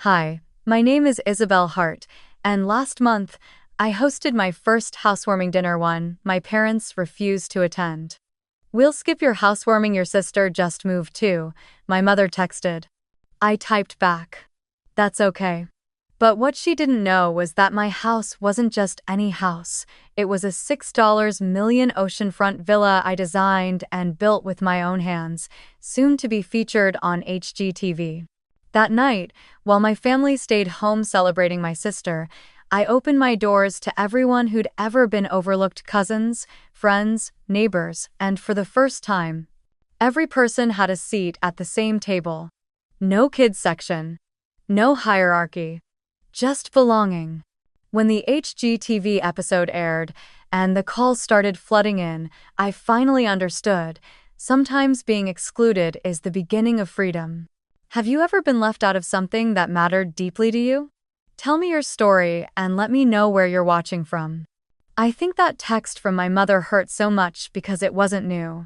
Hi, my name is Isabel Hart, and last month, I hosted my first housewarming dinner one my parents refused to attend. "We'll skip your housewarming, your sister just moved too," my mother texted. I typed back, "That's okay." But what she didn't know was that my house wasn't just any house. It was a $6 million oceanfront villa I designed and built with my own hands, soon to be featured on HGTV. That night, while my family stayed home celebrating my sister, I opened my doors to everyone who'd ever been overlooked: cousins, friends, neighbors, and for the first time, every person had a seat at the same table. No kids section. No hierarchy. Just belonging. When the HGTV episode aired and the calls started flooding in, I finally understood. Sometimes being excluded is the beginning of freedom. Have you ever been left out of something that mattered deeply to you? Tell me your story and let me know where you're watching from. I think that text from my mother hurt so much because it wasn't new.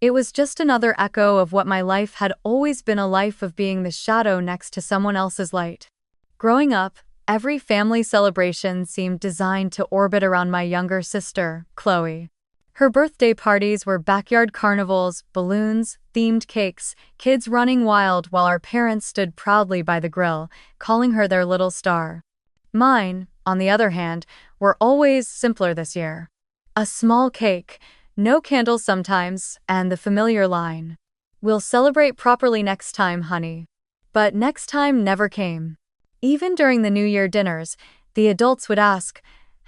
It was just another echo of what my life had always been: a life of being the shadow next to someone else's light. Growing up, every family celebration seemed designed to orbit around my younger sister, Chloe. Her birthday parties were backyard carnivals, balloons, themed cakes, kids running wild while our parents stood proudly by the grill, calling her their little star. Mine, on the other hand, were always simpler this year. A small cake, no candles sometimes, and the familiar line, "We'll celebrate properly next time, honey." But next time never came. Even during the New Year dinners, the adults would ask,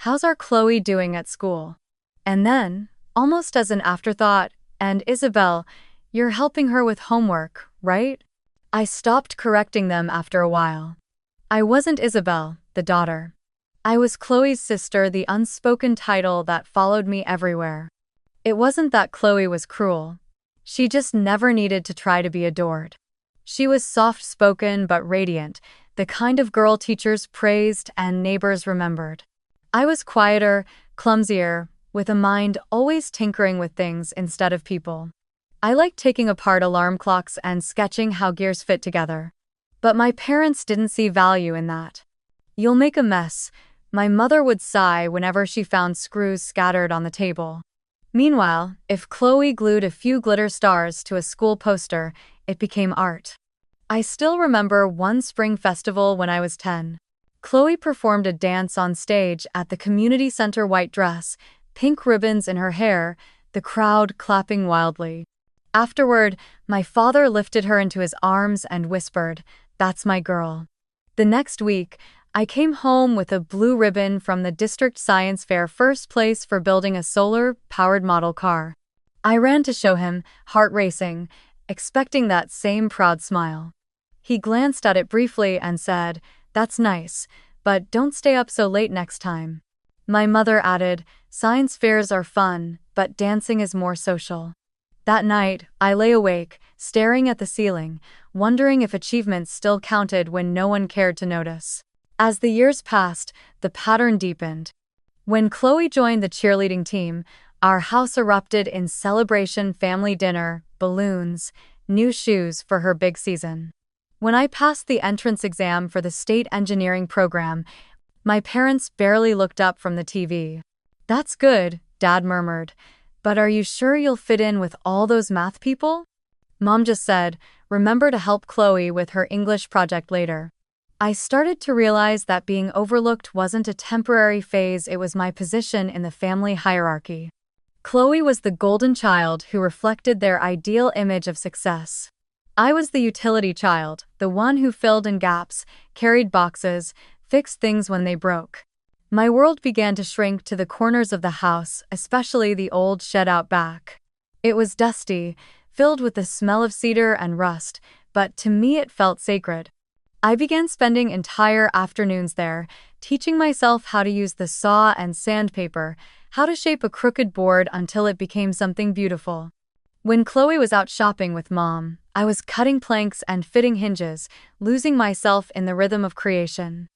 "How's our Chloe doing at school?" And then, almost as an afterthought, "And Isabel, you're helping her with homework, right?" I stopped correcting them after a while. I wasn't Isabel, the daughter. I was Chloe's sister, the unspoken title that followed me everywhere. It wasn't that Chloe was cruel. She just never needed to try to be adored. She was soft-spoken but radiant, the kind of girl teachers praised and neighbors remembered. I was quieter, clumsier, with a mind always tinkering with things instead of people. I liked taking apart alarm clocks and sketching how gears fit together. But my parents didn't see value in that. "You'll make a mess," my mother would sigh whenever she found screws scattered on the table. Meanwhile, if Chloe glued a few glitter stars to a school poster, it became art. I still remember one spring festival when I was 10. Chloe performed a dance on stage at the community center: white dress, pink ribbons in her hair, the crowd clapping wildly. Afterward, my father lifted her into his arms and whispered, "That's my girl." The next week, I came home with a blue ribbon from the district science fair, first place for building a solar-powered model car. I ran to show him, heart racing, expecting that same proud smile. He glanced at it briefly and said, "That's nice, but don't stay up so late next time." My mother added, "Science fairs are fun, but dancing is more social." That night, I lay awake, staring at the ceiling, wondering if achievements still counted when no one cared to notice. As the years passed, the pattern deepened. When Chloe joined the cheerleading team, our house erupted in celebration: family dinner, balloons, new shoes for her big season. When I passed the entrance exam for the state engineering program, my parents barely looked up from the TV. "That's good," Dad murmured, "but are you sure you'll fit in with all those math people?" Mom just said, "Remember to help Chloe with her English project later." I started to realize that being overlooked wasn't a temporary phase, it was my position in the family hierarchy. Chloe was the golden child who reflected their ideal image of success. I was the utility child, the one who filled in gaps, carried boxes, fixed things when they broke. My world began to shrink to the corners of the house, especially the old shed out back. It was dusty, filled with the smell of cedar and rust, but to me it felt sacred. I began spending entire afternoons there, teaching myself how to use the saw and sandpaper, how to shape a crooked board until it became something beautiful. When Chloe was out shopping with Mom, I was cutting planks and fitting hinges, losing myself in the rhythm of creation.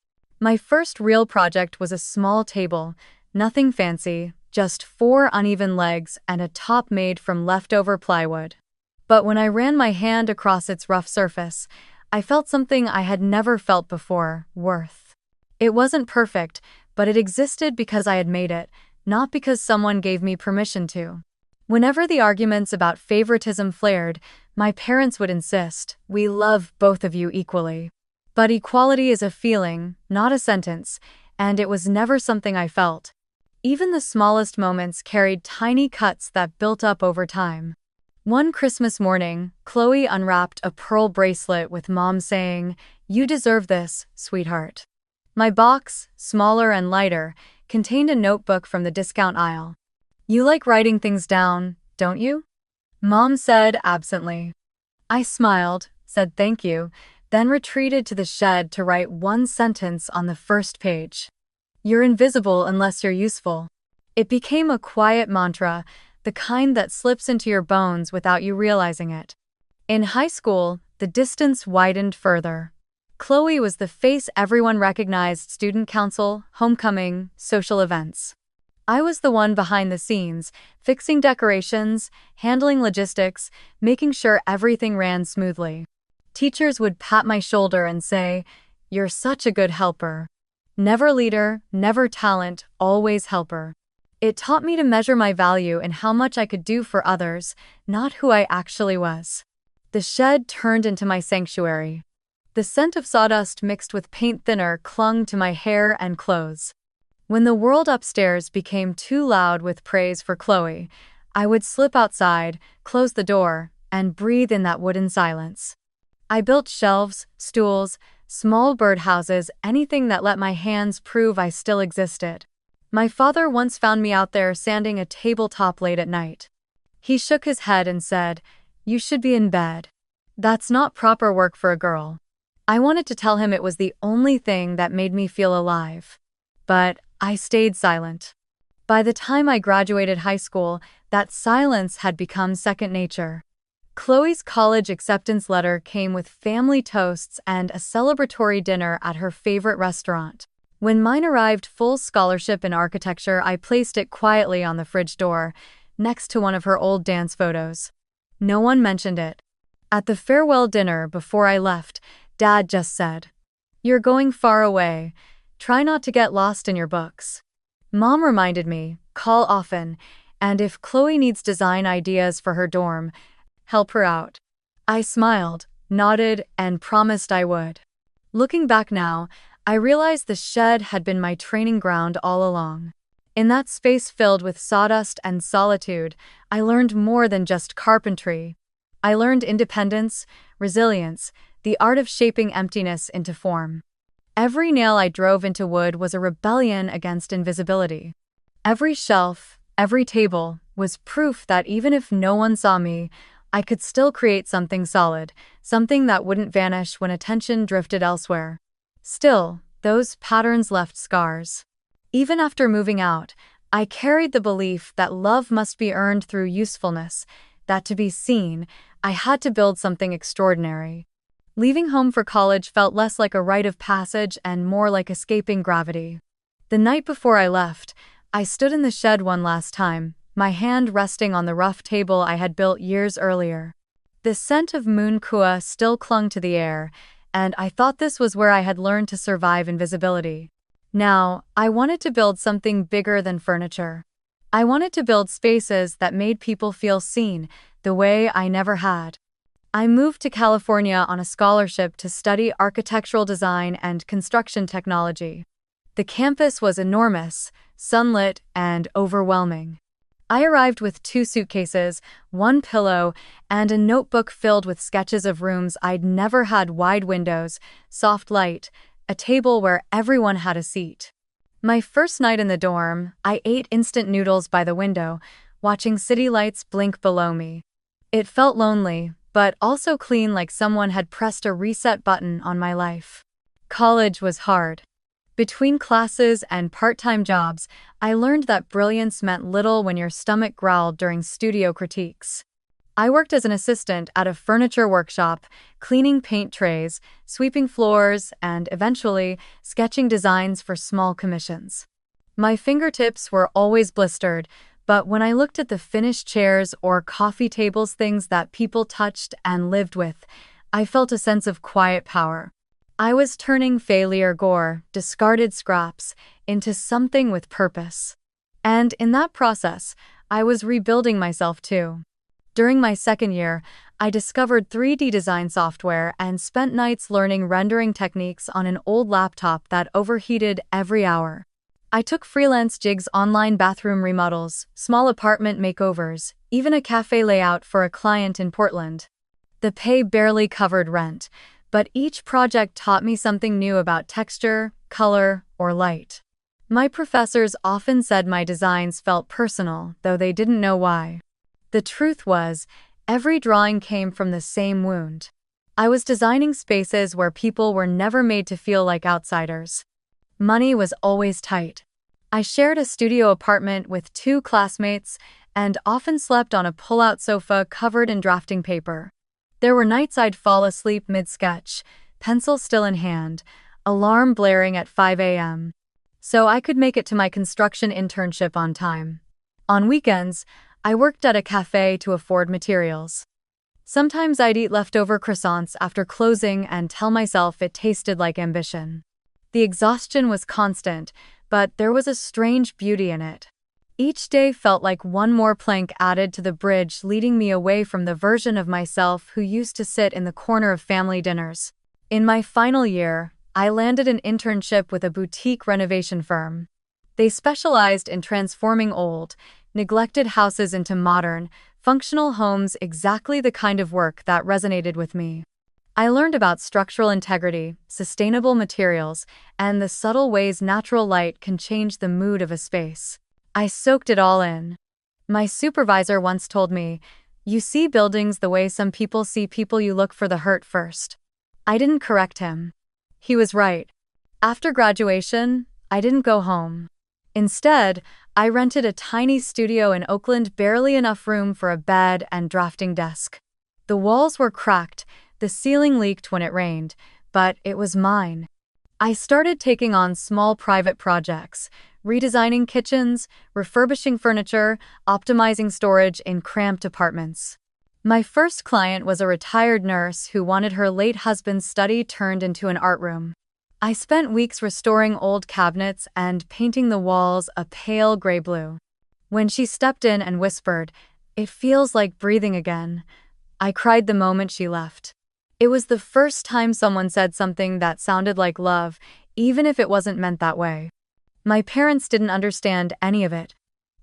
My first real project was a small table, nothing fancy, just 4 uneven legs and a top made from leftover plywood. But when I ran my hand across its rough surface, I felt something I had never felt before: worth. It wasn't perfect, but it existed because I had made it, not because someone gave me permission to. Whenever the arguments about favoritism flared, my parents would insist, "We love both of you equally." But equality is a feeling, not a sentence, and it was never something I felt. Even the smallest moments carried tiny cuts that built up over time. One Christmas morning, Chloe unwrapped a pearl bracelet with Mom saying, "You deserve this, sweetheart." My box, smaller and lighter, contained a notebook from the discount aisle. "You like writing things down, don't you?" Mom said absently. I smiled, said thank you, then retreated to the shed to write one sentence on the first page. "You're invisible unless you're useful." It became a quiet mantra, the kind that slips into your bones without you realizing it. In high school, the distance widened further. Chloe was the face everyone recognized: student council, homecoming, social events. I was the one behind the scenes, fixing decorations, handling logistics, making sure everything ran smoothly. Teachers would pat my shoulder and say, "You're such a good helper." Never leader, never talent, always helper. It taught me to measure my value in how much I could do for others, not who I actually was. The shed turned into my sanctuary. The scent of sawdust mixed with paint thinner clung to my hair and clothes. When the world upstairs became too loud with praise for Chloe, I would slip outside, close the door, and breathe in that wooden silence. I built shelves, stools, small birdhouses, anything that let my hands prove I still existed. My father once found me out there sanding a tabletop late at night. He shook his head and said, "You should be in bed. That's not proper work for a girl." I wanted to tell him it was the only thing that made me feel alive. But I stayed silent. By the time I graduated high school, that silence had become second nature. Chloe's college acceptance letter came with family toasts and a celebratory dinner at her favorite restaurant. When mine arrived, full scholarship in architecture, I placed it quietly on the fridge door, next to one of her old dance photos. No one mentioned it. At the farewell dinner before I left, Dad just said, "You're going far away. Try not to get lost in your books." Mom reminded me, "Call often, and if Chloe needs design ideas for her dorm, help her out." I smiled, nodded, and promised I would. Looking back now, I realized the shed had been my training ground all along. In that space filled with sawdust and solitude, I learned more than just carpentry. I learned independence, resilience, the art of shaping emptiness into form. Every nail I drove into wood was a rebellion against invisibility. Every shelf, every table, was proof that even if no one saw me, I could still create something solid, something that wouldn't vanish when attention drifted elsewhere. Still, those patterns left scars. Even after moving out, I carried the belief that love must be earned through usefulness, that to be seen, I had to build something extraordinary. Leaving home for college felt less like a rite of passage and more like escaping gravity. The night before I left, I stood in the shed one last time, my hand resting on the rough table I had built years earlier. The scent of moon kua still clung to the air, and I thought this was where I had learned to survive invisibility. Now, I wanted to build something bigger than furniture. I wanted to build spaces that made people feel seen, the way I never had. I moved to California on a scholarship to study architectural design and construction technology. The campus was enormous, sunlit, and overwhelming. I arrived with 2 suitcases, 1 pillow, and a notebook filled with sketches of rooms I'd never had: wide windows, soft light, a table where everyone had a seat. My first night in the dorm, I ate instant noodles by the window, watching city lights blink below me. It felt lonely, but also clean, like someone had pressed a reset button on my life. College was hard. Between classes and part-time jobs, I learned that brilliance meant little when your stomach growled during studio critiques. I worked as an assistant at a furniture workshop, cleaning paint trays, sweeping floors, and eventually sketching designs for small commissions. My fingertips were always blistered, but when I looked at the finished chairs or coffee tables, things that people touched and lived with, I felt a sense of quiet power. I was turning failure gore, discarded scraps, into something with purpose. And in that process, I was rebuilding myself too. During my second year, I discovered 3D design software and spent nights learning rendering techniques on an old laptop that overheated every hour. I took freelance gigs, online bathroom remodels, small apartment makeovers, even a cafe layout for a client in Portland. The pay barely covered rent, but each project taught me something new about texture, color, or light. My professors often said my designs felt personal, though they didn't know why. The truth was, every drawing came from the same wound. I was designing spaces where people were never made to feel like outsiders. Money was always tight. I shared a studio apartment with 2 classmates and often slept on a pull-out sofa covered in drafting paper. There were nights I'd fall asleep mid-sketch, pencil still in hand, alarm blaring at 5 a.m. so I could make it to my construction internship on time. On weekends, I worked at a cafe to afford materials. Sometimes I'd eat leftover croissants after closing and tell myself it tasted like ambition. The exhaustion was constant, but there was a strange beauty in it. Each day felt like one more plank added to the bridge leading me away from the version of myself who used to sit in the corner of family dinners. In my final year, I landed an internship with a boutique renovation firm. They specialized in transforming old, neglected houses into modern, functional homes, exactly the kind of work that resonated with me. I learned about structural integrity, sustainable materials, and the subtle ways natural light can change the mood of a space. I soaked it all in. My supervisor once told me, "You see buildings the way some people see people, you look for the hurt first." I didn't correct him. He was right. After graduation, I didn't go home. Instead, I rented a tiny studio in Oakland, barely enough room for a bed and drafting desk. The walls were cracked, the ceiling leaked when it rained, but it was mine. I started taking on small private projects, redesigning kitchens, refurbishing furniture, optimizing storage in cramped apartments. My first client was a retired nurse who wanted her late husband's study turned into an art room. I spent weeks restoring old cabinets and painting the walls a pale gray blue. When she stepped in and whispered, "It feels like breathing again," I cried the moment she left. It was the first time someone said something that sounded like love, even if it wasn't meant that way. My parents didn't understand any of it.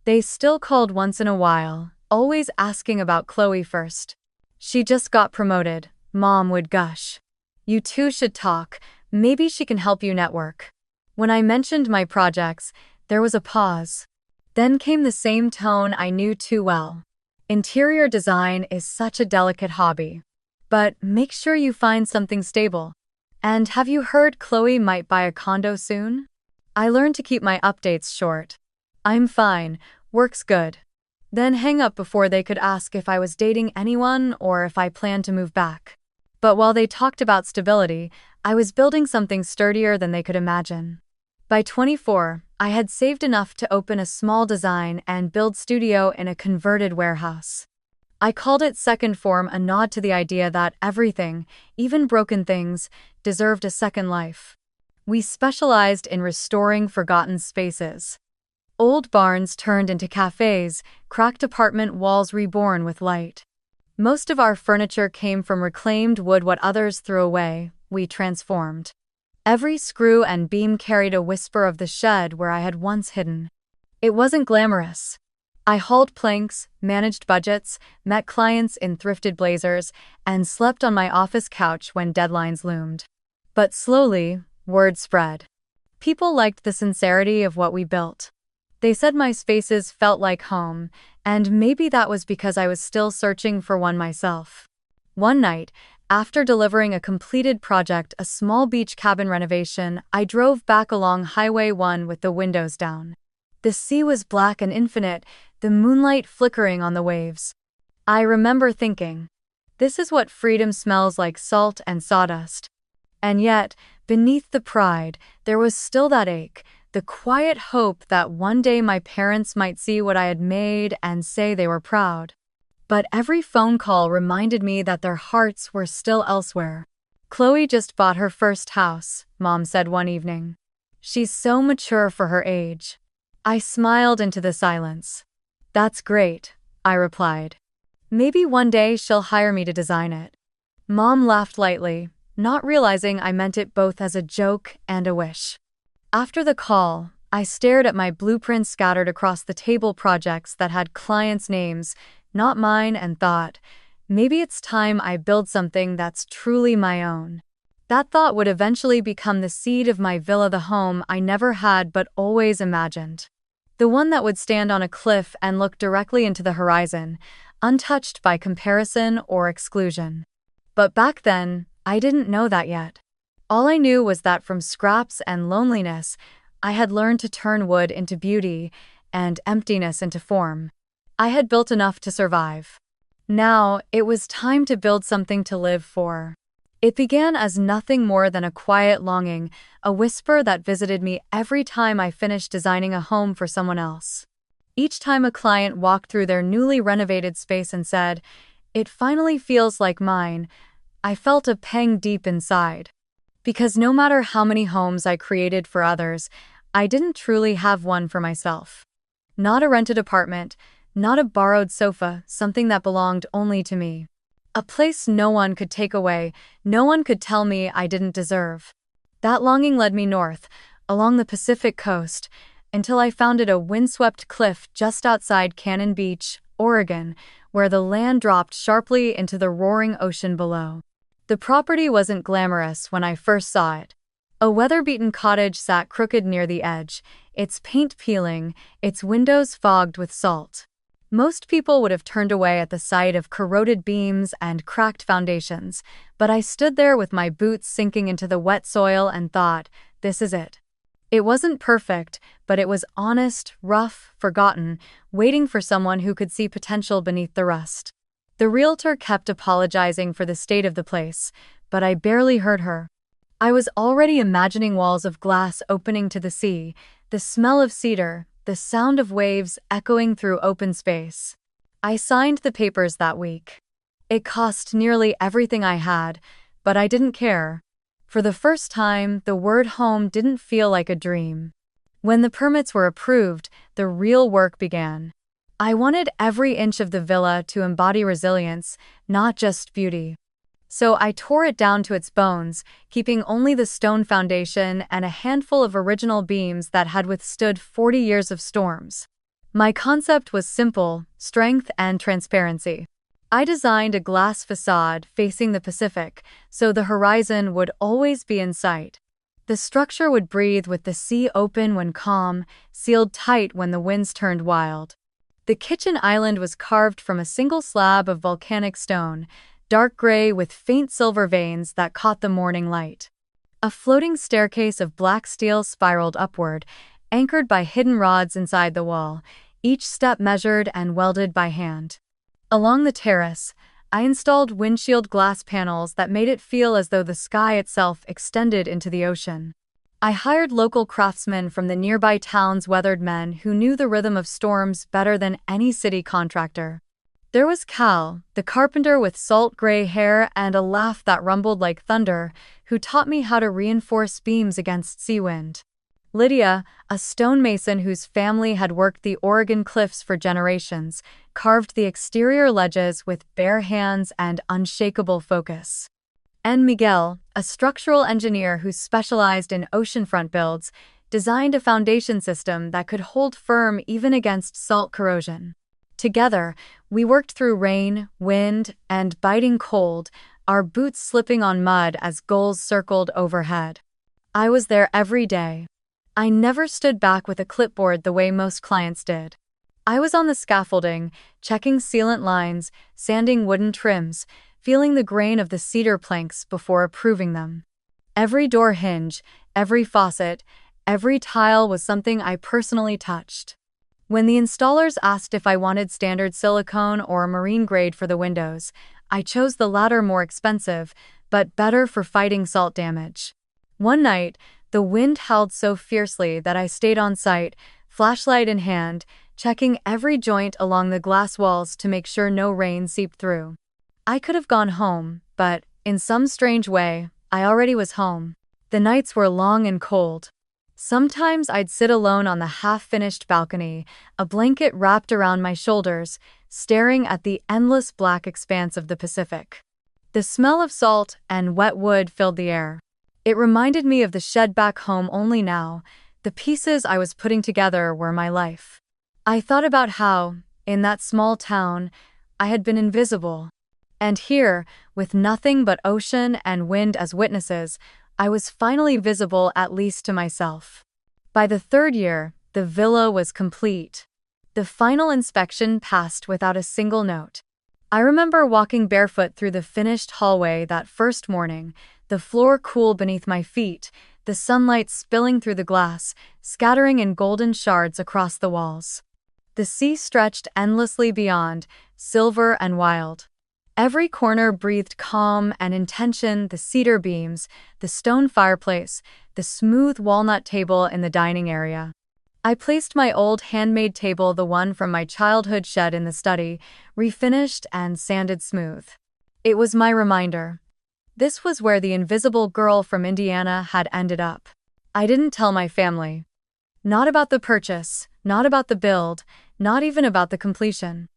They still called once in a while, always asking about Chloe first. "She just got promoted," Mom would gush. "You two should talk, maybe she can help you network." When I mentioned my projects, there was a pause. Then came the same tone I knew too well. "Interior design is such a delicate hobby. But make sure you find something stable. And have you heard Chloe might buy a condo soon?" I learned to keep my updates short. "I'm fine, work's good." Then hang up before they could ask if I was dating anyone or if I planned to move back. But while they talked about stability, I was building something sturdier than they could imagine. By 24, I had saved enough to open a small design and build studio in a converted warehouse. I called it Second Form, a nod to the idea that everything, even broken things, deserved a second life. We specialized in restoring forgotten spaces. Old barns turned into cafes, cracked apartment walls reborn with light. Most of our furniture came from reclaimed wood. What others threw away, we transformed. Every screw and beam carried a whisper of the shed where I had once hidden. It wasn't glamorous. I hauled planks, managed budgets, met clients in thrifted blazers, and slept on my office couch when deadlines loomed. But slowly, word spread. People liked the sincerity of what we built. They said my spaces felt like home, and maybe that was because I was still searching for one myself. One night, after delivering a completed project, a small beach cabin renovation, I drove back along Highway 1 with the windows down. The sea was black and infinite, the moonlight flickering on the waves. I remember thinking, this is what freedom smells like, salt and sawdust. And yet, beneath the pride, there was still that ache, the quiet hope that one day my parents might see what I had made and say they were proud. But every phone call reminded me that their hearts were still elsewhere. "Chloe just bought her first house," Mom said one evening. "She's so mature for her age." I smiled into the silence. "That's great," I replied. "Maybe one day she'll hire me to design it." Mom laughed lightly, not realizing I meant it both as a joke and a wish. After the call, I stared at my blueprints scattered across the table, projects that had clients' names, not mine, and thought, maybe it's time I build something that's truly my own. That thought would eventually become the seed of my villa, the home I never had but always imagined. The one that would stand on a cliff and look directly into the horizon, untouched by comparison or exclusion. But back then, I didn't know that yet. All I knew was that from scraps and loneliness, I had learned to turn wood into beauty and emptiness into form. I had built enough to survive. Now, it was time to build something to live for. It began as nothing more than a quiet longing, a whisper that visited me every time I finished designing a home for someone else. Each time a client walked through their newly renovated space and said, "It finally feels like mine," I felt a pang deep inside. Because no matter how many homes I created for others, I didn't truly have one for myself. Not a rented apartment, not a borrowed sofa, something that belonged only to me. A place no one could take away, no one could tell me I didn't deserve. That longing led me north, along the Pacific coast, until I founded a windswept cliff just outside Cannon Beach, Oregon, where the land dropped sharply into the roaring ocean below. The property wasn't glamorous when I first saw it. A weather-beaten cottage sat crooked near the edge, its paint peeling, its windows fogged with salt. Most people would have turned away at the sight of corroded beams and cracked foundations, but I stood there with my boots sinking into the wet soil and thought, this is it. It wasn't perfect, but it was honest, rough, forgotten, waiting for someone who could see potential beneath the rust. The realtor kept apologizing for the state of the place, but I barely heard her. I was already imagining walls of glass opening to the sea, the smell of cedar, the sound of waves echoing through open space. I signed the papers that week. It cost nearly everything I had, but I didn't care. For the first time, the word home didn't feel like a dream. When the permits were approved, the real work began. I wanted every inch of the villa to embody resilience, not just beauty. So I tore it down to its bones, keeping only the stone foundation and a handful of original beams that had withstood 40 years of storms. My concept was simple: strength and transparency. I designed a glass facade facing the Pacific, so the horizon would always be in sight. The structure would breathe with the sea open when calm, sealed tight when the winds turned wild. The kitchen island was carved from a single slab of volcanic stone, dark gray with faint silver veins that caught the morning light. A floating staircase of black steel spiraled upward, anchored by hidden rods inside the wall, each step measured and welded by hand. Along the terrace, I installed windshield glass panels that made it feel as though the sky itself extended into the ocean. I hired local craftsmen from the nearby towns, weathered men who knew the rhythm of storms better than any city contractor. There was Cal, the carpenter with salt gray hair and a laugh that rumbled like thunder, who taught me how to reinforce beams against sea wind. Lydia, a stonemason whose family had worked the Oregon cliffs for generations, carved the exterior ledges with bare hands and unshakable focus. And Miguel, a structural engineer who specialized in oceanfront builds, designed a foundation system that could hold firm even against salt corrosion. Together, we worked through rain, wind, and biting cold, our boots slipping on mud as gulls circled overhead. I was there every day. I never stood back with a clipboard the way most clients did. I was on the scaffolding, checking sealant lines, sanding wooden trims, feeling the grain of the cedar planks before approving them. Every door hinge, every faucet, every tile was something I personally touched. When the installers asked if I wanted standard silicone or marine grade for the windows, I chose the latter, more expensive, but better for fighting salt damage. One night, the wind howled so fiercely that I stayed on site, flashlight in hand, checking every joint along the glass walls to make sure no rain seeped through. I could have gone home, but, in some strange way, I already was home. The nights were long and cold. Sometimes I'd sit alone on the half-finished balcony, a blanket wrapped around my shoulders, staring at the endless black expanse of the Pacific. The smell of salt and wet wood filled the air. It reminded me of the shed back home, only now, the pieces I was putting together were my life. I thought about how, in that small town, I had been invisible. And here, with nothing but ocean and wind as witnesses, I was finally visible, at least to myself. By the third year, the villa was complete. The final inspection passed without a single note. I remember walking barefoot through the finished hallway that first morning, the floor cool beneath my feet, the sunlight spilling through the glass, scattering in golden shards across the walls. The sea stretched endlessly beyond, silver and wild. Every corner breathed calm and intention: the cedar beams, the stone fireplace, the smooth walnut table in the dining area. I placed my old handmade table, the one from my childhood shed, in the study, refinished and sanded smooth. It was my reminder. This was where the invisible girl from Indiana had ended up. I didn't tell my family. Not about the purchase, not about the build, not even about the completion.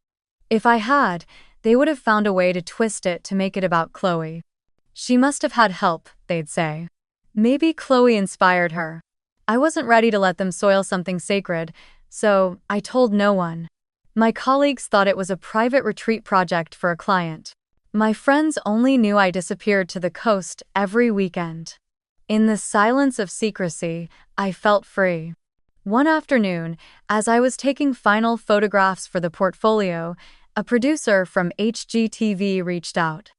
If I had, they would have found a way to twist it to make it about Chloe. She must have had help, they'd say. Maybe Chloe inspired her. I wasn't ready to let them soil something sacred, so I told no one. My colleagues thought it was a private retreat project for a client. My friends only knew I disappeared to the coast every weekend. In the silence of secrecy, I felt free. One afternoon, as I was taking final photographs for the portfolio, a producer from HGTV reached out.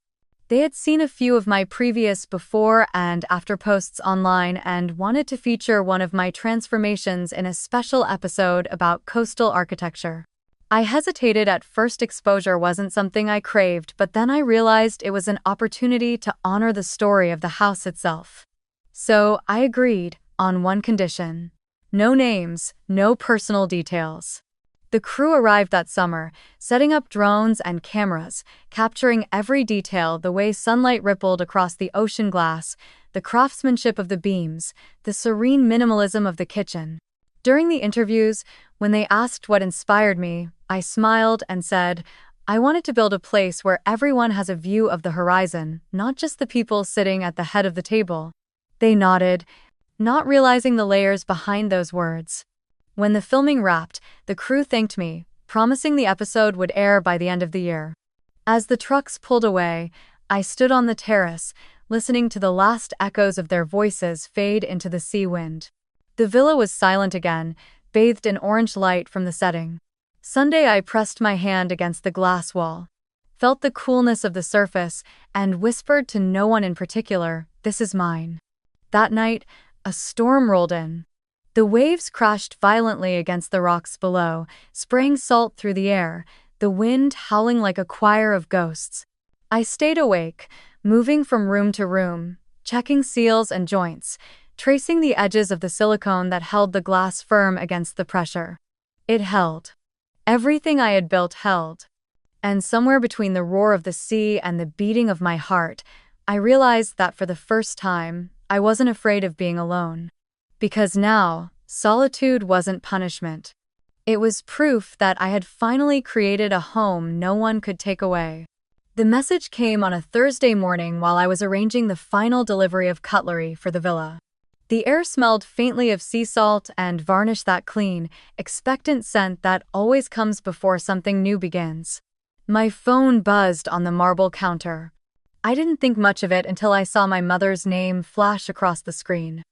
They had seen a few of my previous before and after posts online and wanted to feature one of my transformations in a special episode about coastal architecture. I hesitated at first. Exposure wasn't something I craved, but then I realized it was an opportunity to honor the story of the house itself. So I agreed, on one condition: no names, no personal details. The crew arrived that summer, setting up drones and cameras, capturing every detail: the way sunlight rippled across the ocean glass, the craftsmanship of the beams, the serene minimalism of the kitchen. During the interviews, when they asked what inspired me, I smiled and said, I wanted to build a place where everyone has a view of the horizon, not just the people sitting at the head of the table. They nodded, not realizing the layers behind those words. When the filming wrapped, the crew thanked me, promising the episode would air by the end of the year. As the trucks pulled away, I stood on the terrace, listening to the last echoes of their voices fade into the sea wind. The villa was silent again, bathed in orange light from the setting. Sunday, I pressed my hand against the glass wall, felt the coolness of the surface, and whispered to no one in particular, "This is mine." That night, a storm rolled in. The waves crashed violently against the rocks below, spraying salt through the air, the wind howling like a choir of ghosts. I stayed awake, moving from room to room, checking seals and joints, tracing the edges of the silicone that held the glass firm against the pressure. It held. Everything I had built held. And somewhere between the roar of the sea and the beating of my heart, I realized that for the first time, I wasn't afraid of being alone. Because now, solitude wasn't punishment. It was proof that I had finally created a home no one could take away. The message came on a Thursday morning while I was arranging the final delivery of cutlery for the villa. The air smelled faintly of sea salt and varnish, that clean, expectant scent that always comes before something new begins. My phone buzzed on the marble counter. I didn't think much of it until I saw my mother's name flash across the screen.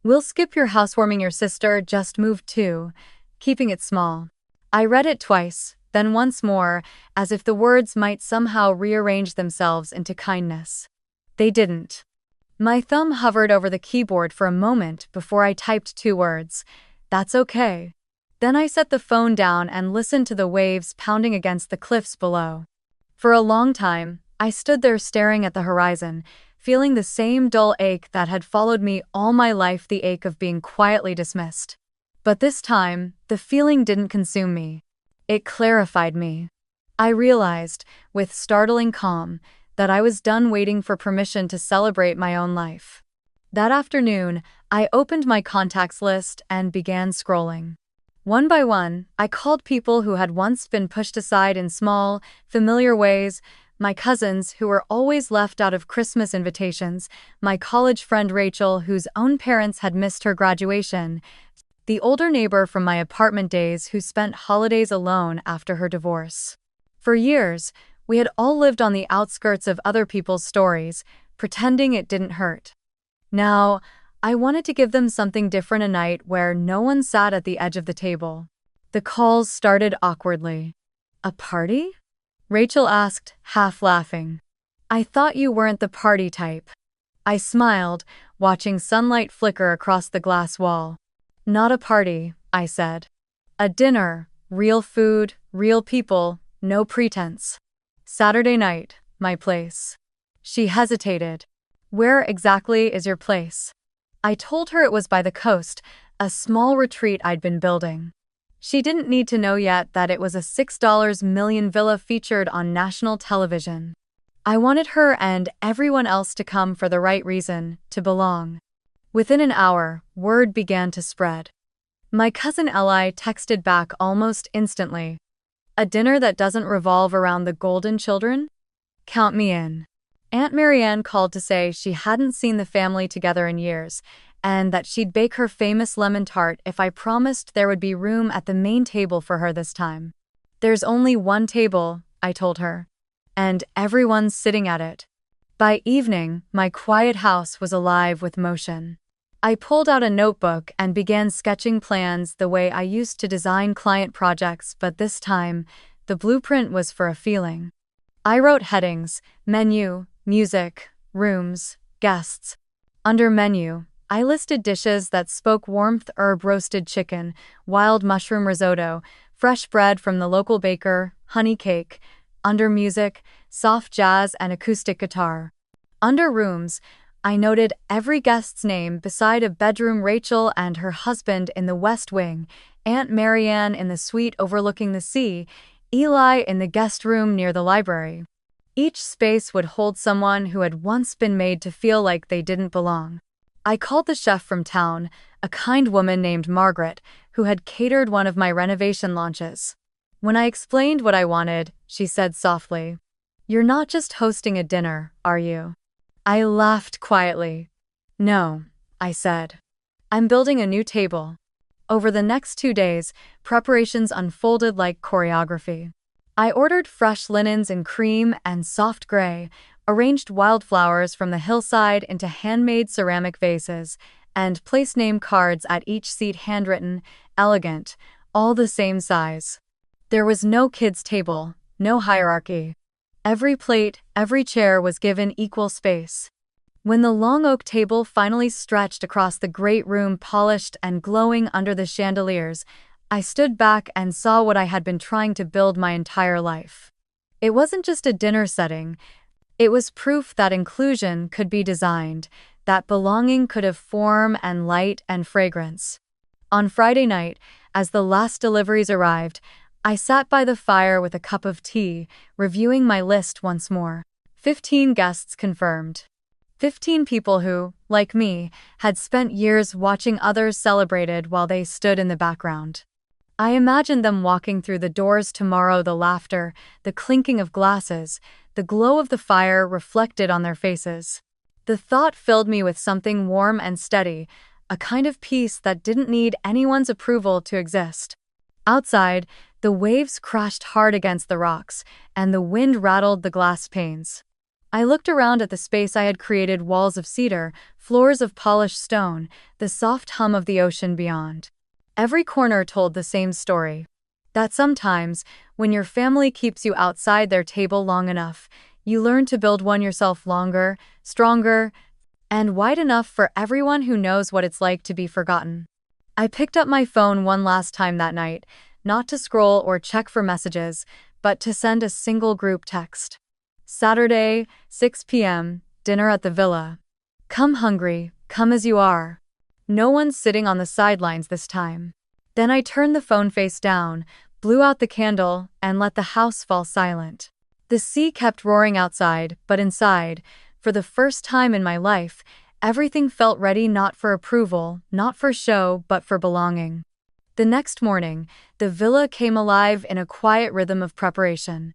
"We'll skip your housewarming. Your sister just moved too," keeping it small. I read it twice, then once more, as if the words might somehow rearrange themselves into kindness. They didn't. My thumb hovered over the keyboard for a moment before I typed 2 words: "That's okay." Then I set the phone down and listened to the waves pounding against the cliffs below. For a long time, I stood there staring at the horizon, feeling the same dull ache that had followed me all my life, the ache of being quietly dismissed. But this time, the feeling didn't consume me. It clarified me. I realized, with startling calm, that I was done waiting for permission to celebrate my own life. That afternoon, I opened my contacts list and began scrolling. One by one, I called people who had once been pushed aside in small, familiar ways: my cousins, who were always left out of Christmas invitations; my college friend Rachel, whose own parents had missed her graduation; the older neighbor from my apartment days who spent holidays alone after her divorce. For years, we had all lived on the outskirts of other people's stories, pretending it didn't hurt. Now, I wanted to give them something different, a night where no one sat at the edge of the table. The calls started awkwardly. "A party?" Rachel asked, half laughing. "I thought you weren't the party type." I smiled, watching sunlight flicker across the glass wall. "Not a party," I said. "A dinner, real food, real people, no pretense. Saturday night, my place." She hesitated. "Where exactly is your place?" I told her it was by the coast, a small retreat I'd been building. She didn't need to know yet that it was a $6 million villa featured on national television. I wanted her and everyone else to come for the right reason, to belong. Within an hour, word began to spread. My cousin Eli texted back almost instantly. "A dinner that doesn't revolve around the Golden Children? Count me in." Aunt Marianne called to say she hadn't seen the family together in years, and that she'd bake her famous lemon tart if I promised there would be room at the main table for her this time. "There's only one table," I told her, "and everyone's sitting at it." By evening, my quiet house was alive with motion. I pulled out a notebook and began sketching plans the way I used to design client projects, but this time, the blueprint was for a feeling. I wrote headings: menu, music, rooms, guests. Under menu, I listed dishes that spoke warmth: herb roasted chicken, wild mushroom risotto, fresh bread from the local baker, honey cake. Under music, soft jazz and acoustic guitar. Under rooms, I noted every guest's name beside a bedroom: Rachel and her husband in the West Wing, Aunt Marianne in the suite overlooking the sea, Eli in the guest room near the library. Each space would hold someone who had once been made to feel like they didn't belong. I called the chef from town, a kind woman named Margaret, who had catered one of my renovation launches. When I explained what I wanted, she said softly, "You're not just hosting a dinner, are you?" I laughed quietly. "No," I said. "I'm building a new table." Over the next 2 days, preparations unfolded like choreography. I ordered fresh linens in cream and soft gray, arranged wildflowers from the hillside into handmade ceramic vases, and placed name cards at each seat, handwritten, elegant, all the same size. There was no kids' table, no hierarchy. Every plate, every chair was given equal space. When the long oak table finally stretched across the great room, polished and glowing under the chandeliers, I stood back and saw what I had been trying to build my entire life. It wasn't just a dinner setting. It was proof that inclusion could be designed, that belonging could have form and light and fragrance. On Friday night, as the last deliveries arrived, I sat by the fire with a cup of tea, reviewing my list once more. 15 guests confirmed. 15 people who, like me, had spent years watching others celebrated while they stood in the background. I imagined them walking through the doors tomorrow, the laughter, the clinking of glasses, the glow of the fire reflected on their faces. The thought filled me with something warm and steady, a kind of peace that didn't need anyone's approval to exist. Outside, the waves crashed hard against the rocks, and the wind rattled the glass panes. I looked around at the space I had created: walls of cedar, floors of polished stone, the soft hum of the ocean beyond. Every corner told the same story. That sometimes, when your family keeps you outside their table long enough, you learn to build one yourself: longer, stronger, and wide enough for everyone who knows what it's like to be forgotten. I picked up my phone one last time that night, not to scroll or check for messages, but to send a single group text. Saturday, 6 p.m., dinner at the villa. Come hungry, come as you are. No one's sitting on the sidelines this time. Then I turned the phone face down, blew out the candle, and let the house fall silent. The sea kept roaring outside, but inside, for the first time in my life, everything felt ready, not for approval, not for show, but for belonging. The next morning, the villa came alive in a quiet rhythm of preparation.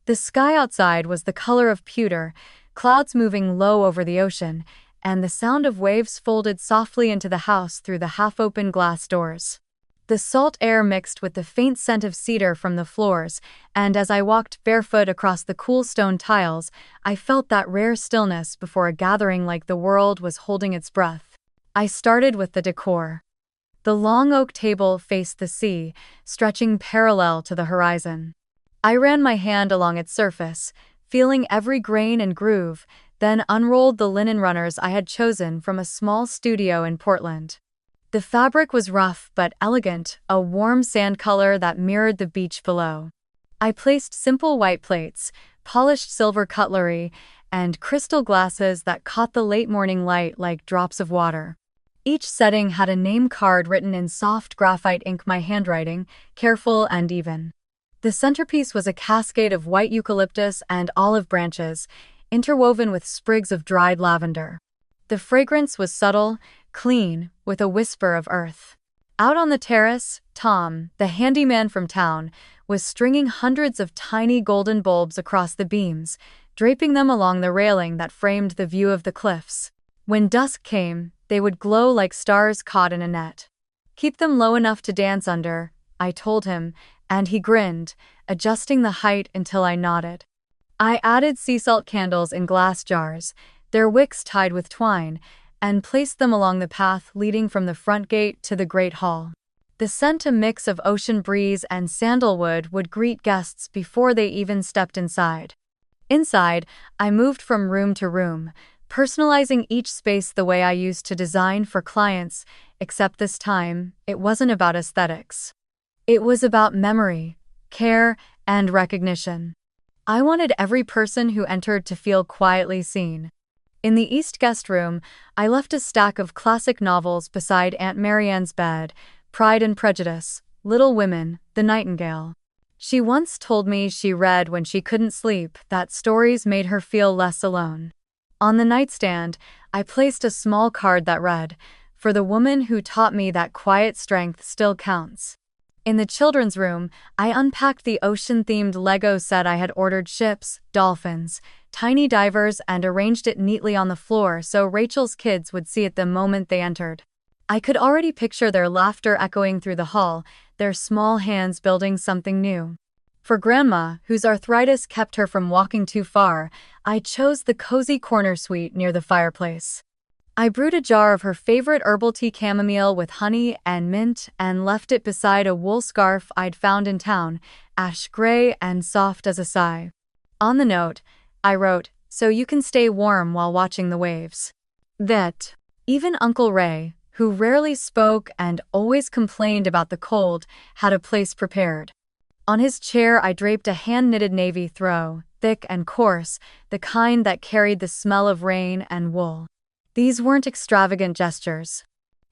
The sky outside was the color of pewter, clouds moving low over the ocean, and the sound of waves folded softly into the house through the half-open glass doors. The salt air mixed with the faint scent of cedar from the floors, and as I walked barefoot across the cool stone tiles, I felt that rare stillness before a gathering like the world was holding its breath. I started with the decor. The long oak table faced the sea, stretching parallel to the horizon. I ran my hand along its surface, feeling every grain and groove, then unrolled the linen runners I had chosen from a small studio in Portland. The fabric was rough but elegant, a warm sand color that mirrored the beach below. I placed simple white plates, polished silver cutlery, and crystal glasses that caught the late morning light like drops of water. Each setting had a name card written in soft graphite ink, my handwriting, careful and even. The centerpiece was a cascade of white eucalyptus and olive branches, interwoven with sprigs of dried lavender. The fragrance was subtle, clean, with a whisper of earth. Out on the terrace, Tom, the handyman from town, was stringing hundreds of tiny golden bulbs across the beams, draping them along the railing that framed the view of the cliffs. When dusk came, they would glow like stars caught in a net. "Keep them low enough to dance under," I told him, and he grinned, adjusting the height until I nodded. I added sea salt candles in glass jars, their wicks tied with twine, and placed them along the path leading from the front gate to the great hall. The scent, a mix of ocean breeze and sandalwood, would greet guests before they even stepped inside. Inside, I moved from room to room, personalizing each space the way I used to design for clients, except this time, it wasn't about aesthetics. It was about memory, care, and recognition. I wanted every person who entered to feel quietly seen. In the East guest room, I left a stack of classic novels beside Aunt Marianne's bed: Pride and Prejudice, Little Women, The Nightingale. She once told me she read when she couldn't sleep, that stories made her feel less alone. On the nightstand, I placed a small card that read, "For the woman who taught me that quiet strength still counts." In the children's room, I unpacked the ocean-themed Lego set I had ordered: ships, dolphins, tiny divers, and arranged it neatly on the floor so Rachel's kids would see it the moment they entered. I could already picture their laughter echoing through the hall, their small hands building something new. For Grandma, whose arthritis kept her from walking too far, I chose the cozy corner suite near the fireplace. I brewed a jar of her favorite herbal tea, chamomile with honey and mint, and left it beside a wool scarf I'd found in town, ash gray and soft as a sigh. On the note, I wrote, "So you can stay warm while watching the waves." That, even Uncle Ray, who rarely spoke and always complained about the cold, had a place prepared. On his chair I draped a hand-knitted navy throw, thick and coarse, the kind that carried the smell of rain and wool. These weren't extravagant gestures.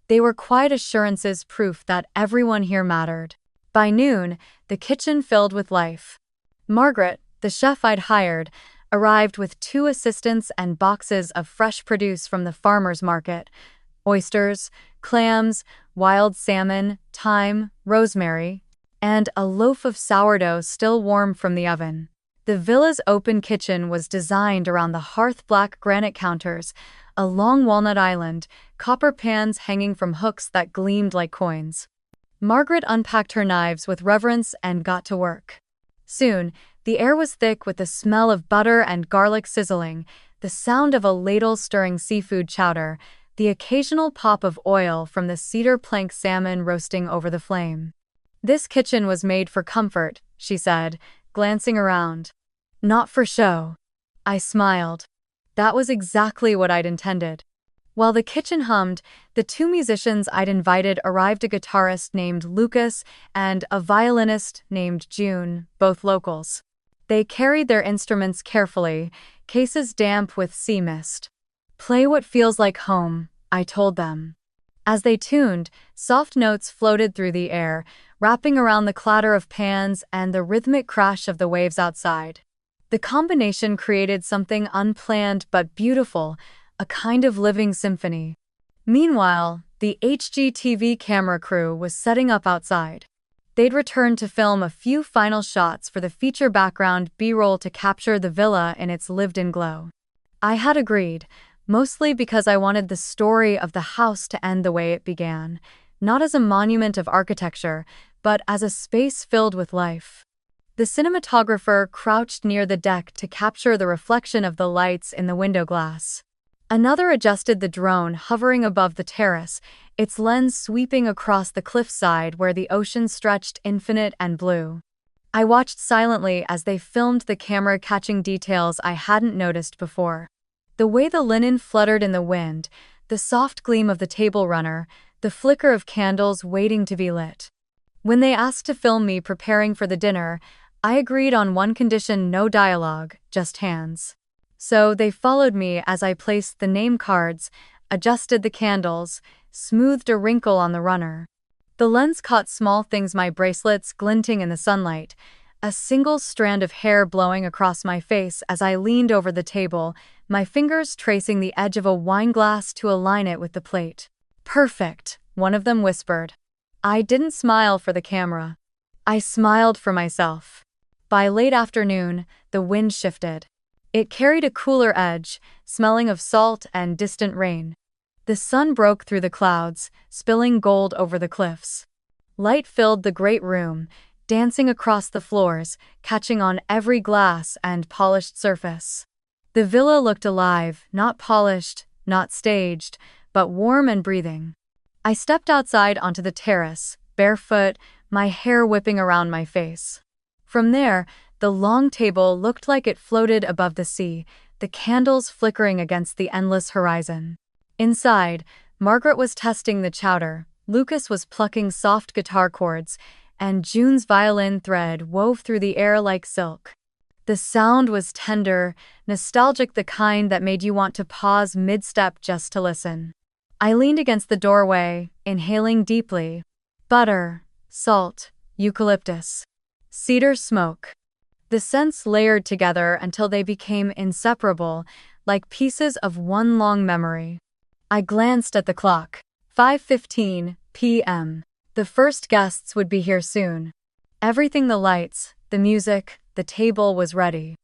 They were quiet assurances, proof that everyone here mattered. By noon, the kitchen filled with life. Margaret, the chef I'd hired, arrived with 2 assistants and boxes of fresh produce from the farmer's market: oysters, clams, wild salmon, thyme, rosemary, and a loaf of sourdough still warm from the oven. The villa's open kitchen was designed around the hearth: black granite counters, a long walnut island, copper pans hanging from hooks that gleamed like coins. Margaret unpacked her knives with reverence and got to work. Soon, the air was thick with the smell of butter and garlic sizzling, the sound of a ladle stirring seafood chowder, the occasional pop of oil from the cedar plank salmon roasting over the flame. "This kitchen was made for comfort," she said, glancing around. "Not for show." I smiled. That was exactly what I'd intended. While the kitchen hummed, the 2 musicians I'd invited arrived: a guitarist named Lucas and a violinist named June, both locals. They carried their instruments carefully, cases damp with sea mist. "Play what feels like home," I told them. As they tuned, soft notes floated through the air, wrapping around the clatter of pans and the rhythmic crash of the waves outside. The combination created something unplanned but beautiful, a kind of living symphony. Meanwhile, the HGTV camera crew was setting up outside. They'd returned to film a few final shots for the feature background B-roll to capture the villa in its lived-in glow. I had agreed, mostly because I wanted the story of the house to end the way it began, not as a monument of architecture, but as a space filled with life. The cinematographer crouched near the deck to capture the reflection of the lights in the window glass. Another adjusted the drone hovering above the terrace, its lens sweeping across the cliffside where the ocean stretched infinite and blue. I watched silently as they filmed, the camera catching details I hadn't noticed before. The way the linen fluttered in the wind, the soft gleam of the table runner, the flicker of candles waiting to be lit. When they asked to film me preparing for the dinner, I agreed on one condition: no dialogue, just hands. So they followed me as I placed the name cards, adjusted the candles, smoothed a wrinkle on the runner. The lens caught small things: my bracelets glinting in the sunlight, a single strand of hair blowing across my face as I leaned over the table, my fingers tracing the edge of a wine glass to align it with the plate. "Perfect," one of them whispered. I didn't smile for the camera. I smiled for myself. By late afternoon, the wind shifted. It carried a cooler edge, smelling of salt and distant rain. The sun broke through the clouds, spilling gold over the cliffs. Light filled the great room, dancing across the floors, catching on every glass and polished surface. The villa looked alive, not polished, not staged, but warm and breathing. I stepped outside onto the terrace, barefoot, my hair whipping around my face. From there, the long table looked like it floated above the sea, the candles flickering against the endless horizon. Inside, Margaret was testing the chowder, Lucas was plucking soft guitar chords, and June's violin thread wove through the air like silk. The sound was tender, nostalgic, the kind that made you want to pause mid-step just to listen. I leaned against the doorway, inhaling deeply. Butter, salt, eucalyptus, cedar smoke. The scents layered together until they became inseparable, like pieces of one long memory. I glanced at the clock. 5:15 p.m. The first guests would be here soon. Everything, the lights, the music, the table, was ready.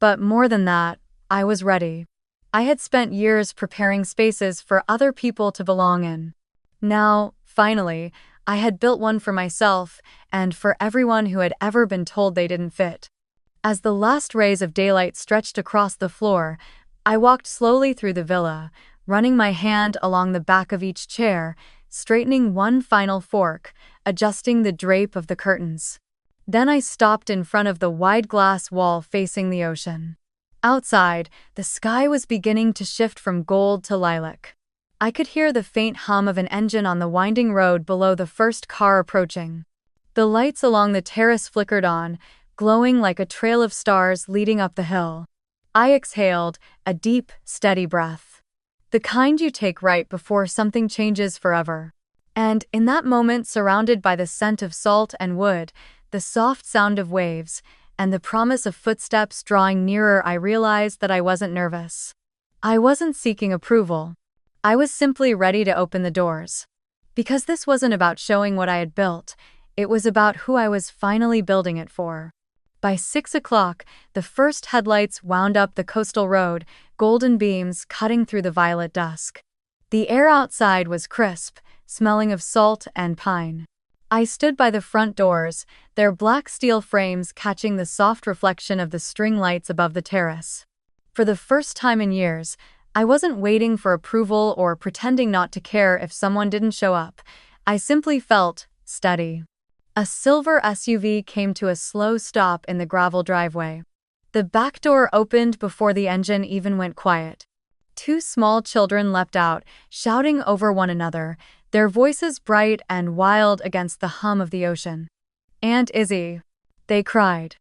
But more than that, I was ready. I had spent years preparing spaces for other people to belong in. Now, finally, I had built one for myself and for everyone who had ever been told they didn't fit. As the last rays of daylight stretched across the floor, I walked slowly through the villa, running my hand along the back of each chair, straightening one final fork, adjusting the drape of the curtains. Then I stopped in front of the wide glass wall facing the ocean. Outside, the sky was beginning to shift from gold to lilac. I could hear the faint hum of an engine on the winding road below, the first car approaching. The lights along the terrace flickered on, glowing like a trail of stars leading up the hill. I exhaled, a deep, steady breath. The kind you take right before something changes forever. And in that moment, surrounded by the scent of salt and wood, the soft sound of waves, and the promise of footsteps drawing nearer, I realized that I wasn't nervous. I wasn't seeking approval. I was simply ready to open the doors. Because this wasn't about showing what I had built, it was about who I was finally building it for. By 6 o'clock, the first headlights wound up the coastal road, golden beams cutting through the violet dusk. The air outside was crisp, smelling of salt and pine. I stood by the front doors, their black steel frames catching the soft reflection of the string lights above the terrace. For the first time in years, I wasn't waiting for approval or pretending not to care if someone didn't show up. I simply felt steady. A silver SUV came to a slow stop in the gravel driveway. The back door opened before the engine even went quiet. Two small children leapt out, shouting over one another, their voices bright and wild against the hum of the ocean. "Aunt Izzy," they cried.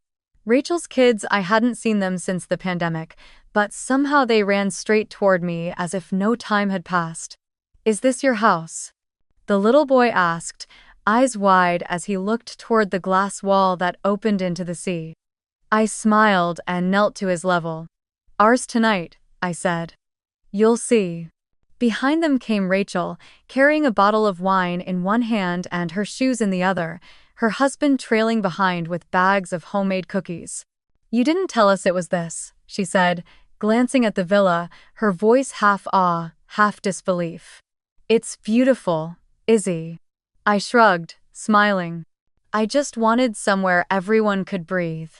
Rachel's kids, I hadn't seen them since the pandemic, but somehow they ran straight toward me as if no time had passed. "Is this your house?" the little boy asked, eyes wide as he looked toward the glass wall that opened into the sea. I smiled and knelt to his level. Ours tonight, I said. You'll see. Behind them came Rachel, carrying a bottle of wine in one hand and her shoes in the other, her husband trailing behind with bags of homemade cookies. You didn't tell us it was this, she said, glancing at the villa, her voice half awe, half disbelief. It's beautiful, Izzy. I shrugged, smiling. I just wanted somewhere everyone could breathe.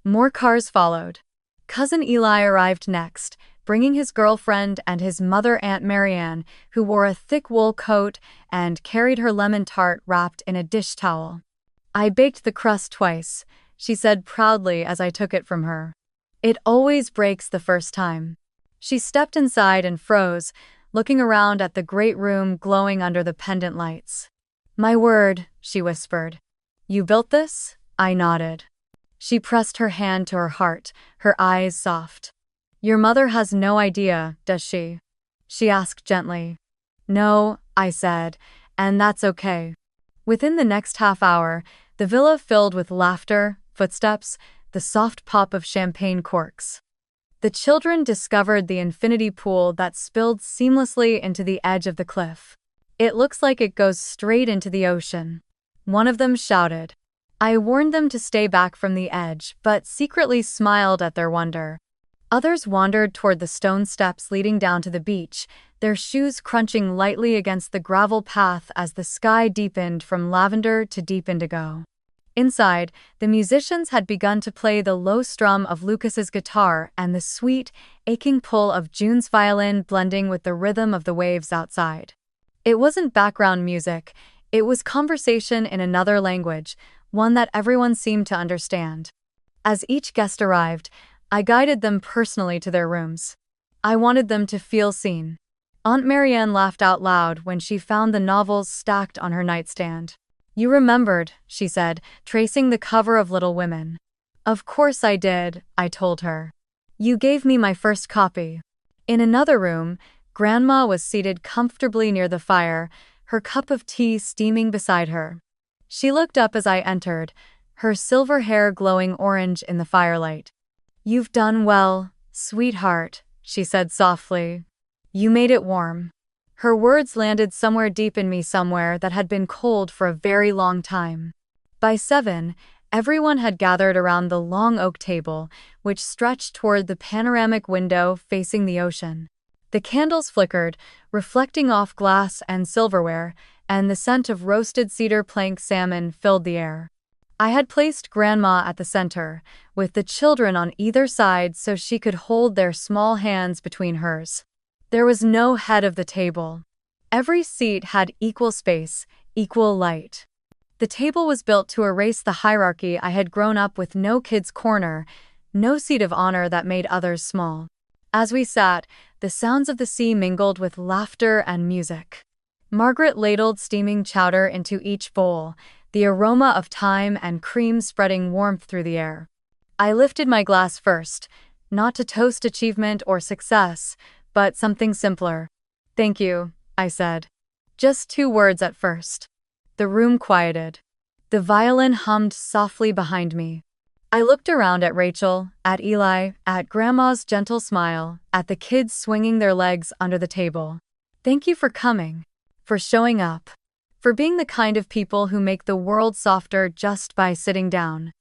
More cars followed. Cousin Eli arrived next, bringing his girlfriend and his mother Aunt Marianne, who wore a thick wool coat and carried her lemon tart wrapped in a dish towel. I baked the crust twice, she said proudly as I took it from her. It always breaks the first time. She stepped inside and froze, looking around at the great room glowing under the pendant lights. My word, she whispered. You built this? I nodded. She pressed her hand to her heart, her eyes soft. Your mother has no idea, does she? She asked gently. No, I said, and that's okay. Within the next half hour, the villa filled with laughter, footsteps, the soft pop of champagne corks. The children discovered the infinity pool that spilled seamlessly into the edge of the cliff. It looks like it goes straight into the ocean. One of them shouted. I warned them to stay back from the edge, but secretly smiled at their wonder. Others wandered toward the stone steps leading down to the beach, their shoes crunching lightly against the gravel path as the sky deepened from lavender to deep indigo. Inside, the musicians had begun to play the low strum of Lucas's guitar and the sweet, aching pull of June's violin blending with the rhythm of the waves outside. It wasn't background music, it was conversation in another language, one that everyone seemed to understand. As each guest arrived, I guided them personally to their rooms. I wanted them to feel seen. Aunt Marianne laughed out loud when she found the novels stacked on her nightstand. You remembered, she said, tracing the cover of Little Women. Of course I did, I told her. You gave me my first copy. In another room, Grandma was seated comfortably near the fire, her cup of tea steaming beside her. She looked up as I entered, her silver hair glowing orange in the firelight. You've done well, sweetheart, she said softly. You made it warm. Her words landed somewhere deep in me, somewhere that had been cold for a very long time. By 7, everyone had gathered around the long oak table, which stretched toward the panoramic window facing the ocean. The candles flickered, reflecting off glass and silverware, and the scent of roasted cedar plank salmon filled the air. I had placed Grandma at the center, with the children on either side so she could hold their small hands between hers. There was no head of the table. Every seat had equal space, equal light. The table was built to erase the hierarchy I had grown up with: no kid's corner, no seat of honor that made others small. As we sat, the sounds of the sea mingled with laughter and music. Margaret ladled steaming chowder into each bowl, the aroma of thyme and cream spreading warmth through the air. I lifted my glass first, not to toast achievement or success, but something simpler. Thank you, I said. Just 2 words at first. The room quieted. The violin hummed softly behind me. I looked around at Rachel, at Eli, at Grandma's gentle smile, at the kids swinging their legs under the table. Thank you for coming, for showing up, for being the kind of people who make the world softer just by sitting down.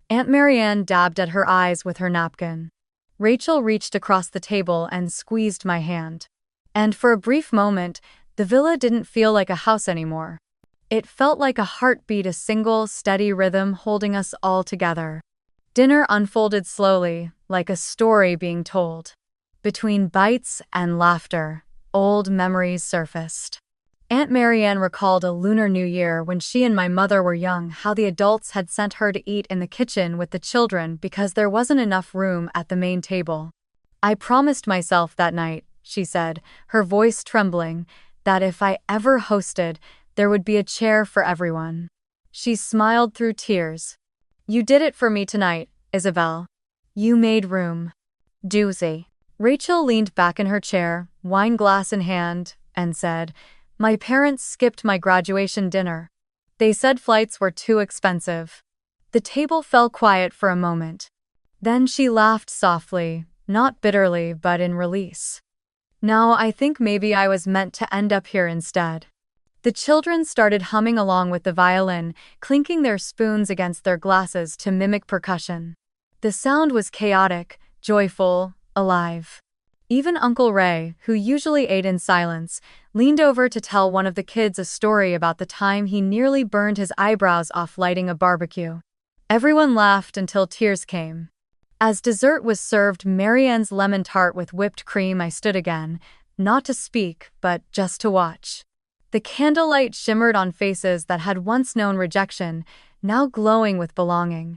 Aunt Marianne dabbed at her eyes with her napkin. Rachel reached across the table and squeezed my hand. And for a brief moment, the villa didn't feel like a house anymore. It felt like a heartbeat, a single, steady rhythm holding us all together. Dinner unfolded slowly, like a story being told. Between bites and laughter, old memories surfaced. Aunt Marianne recalled a Lunar New Year when she and my mother were young, how the adults had sent her to eat in the kitchen with the children because there wasn't enough room at the main table. I promised myself that night, she said, her voice trembling, that if I ever hosted, there would be a chair for everyone. She smiled through tears. You did it for me tonight, Isabel. You made room. Doozy. Rachel leaned back in her chair, wine glass in hand, and said, My parents skipped my graduation dinner. They said flights were too expensive. The table fell quiet for a moment. Then she laughed softly, not bitterly but in release. Now I think maybe I was meant to end up here instead. The children started humming along with the violin, clinking their spoons against their glasses to mimic percussion. The sound was chaotic, joyful, alive. Even Uncle Ray, who usually ate in silence, leaned over to tell one of the kids a story about the time he nearly burned his eyebrows off lighting a barbecue. Everyone laughed until tears came. As dessert was served, Marianne's lemon tart with whipped cream, I stood again, not to speak, but just to watch. The candlelight shimmered on faces that had once known rejection, now glowing with belonging.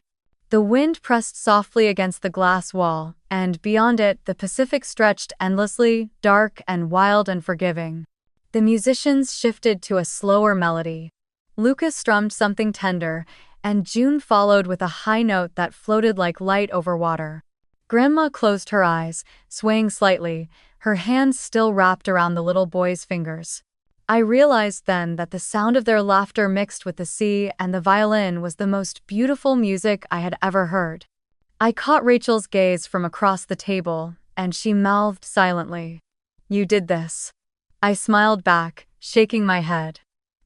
The wind pressed softly against the glass wall, and beyond it, the Pacific stretched endlessly, dark and wild and forgiving. The musicians shifted to a slower melody. Lucas strummed something tender, and June followed with a high note that floated like light over water. Grandma closed her eyes, swaying slightly, her hands still wrapped around the little boy's fingers. I realized then that the sound of their laughter mixed with the sea and the violin was the most beautiful music I had ever heard. I caught Rachel's gaze from across the table, and she mouthed silently, "You did this." I smiled back, shaking my head.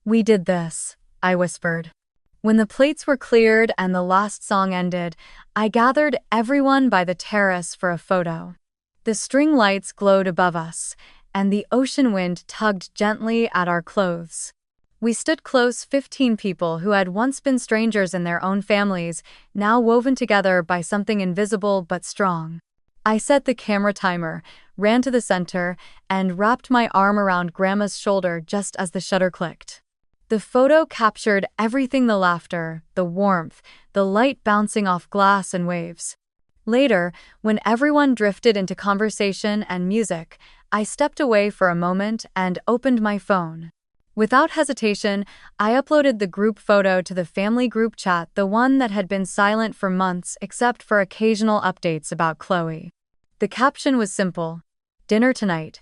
"We did this," I whispered. When the plates were cleared and the last song ended, I gathered everyone by the terrace for a photo. The string lights glowed above us, and the ocean wind tugged gently at our clothes. We stood close, 15 people who had once been strangers in their own families, now woven together by something invisible but strong. I set the camera timer, ran to the center, and wrapped my arm around Grandma's shoulder just as the shutter clicked. The photo captured everything: the laughter, the warmth, the light bouncing off glass and waves. Later, when everyone drifted into conversation and music, I stepped away for a moment and opened my phone. Without hesitation, I uploaded the group photo to the family group chat, the one that had been silent for months except for occasional updates about Chloe. The caption was simple: "Dinner tonight.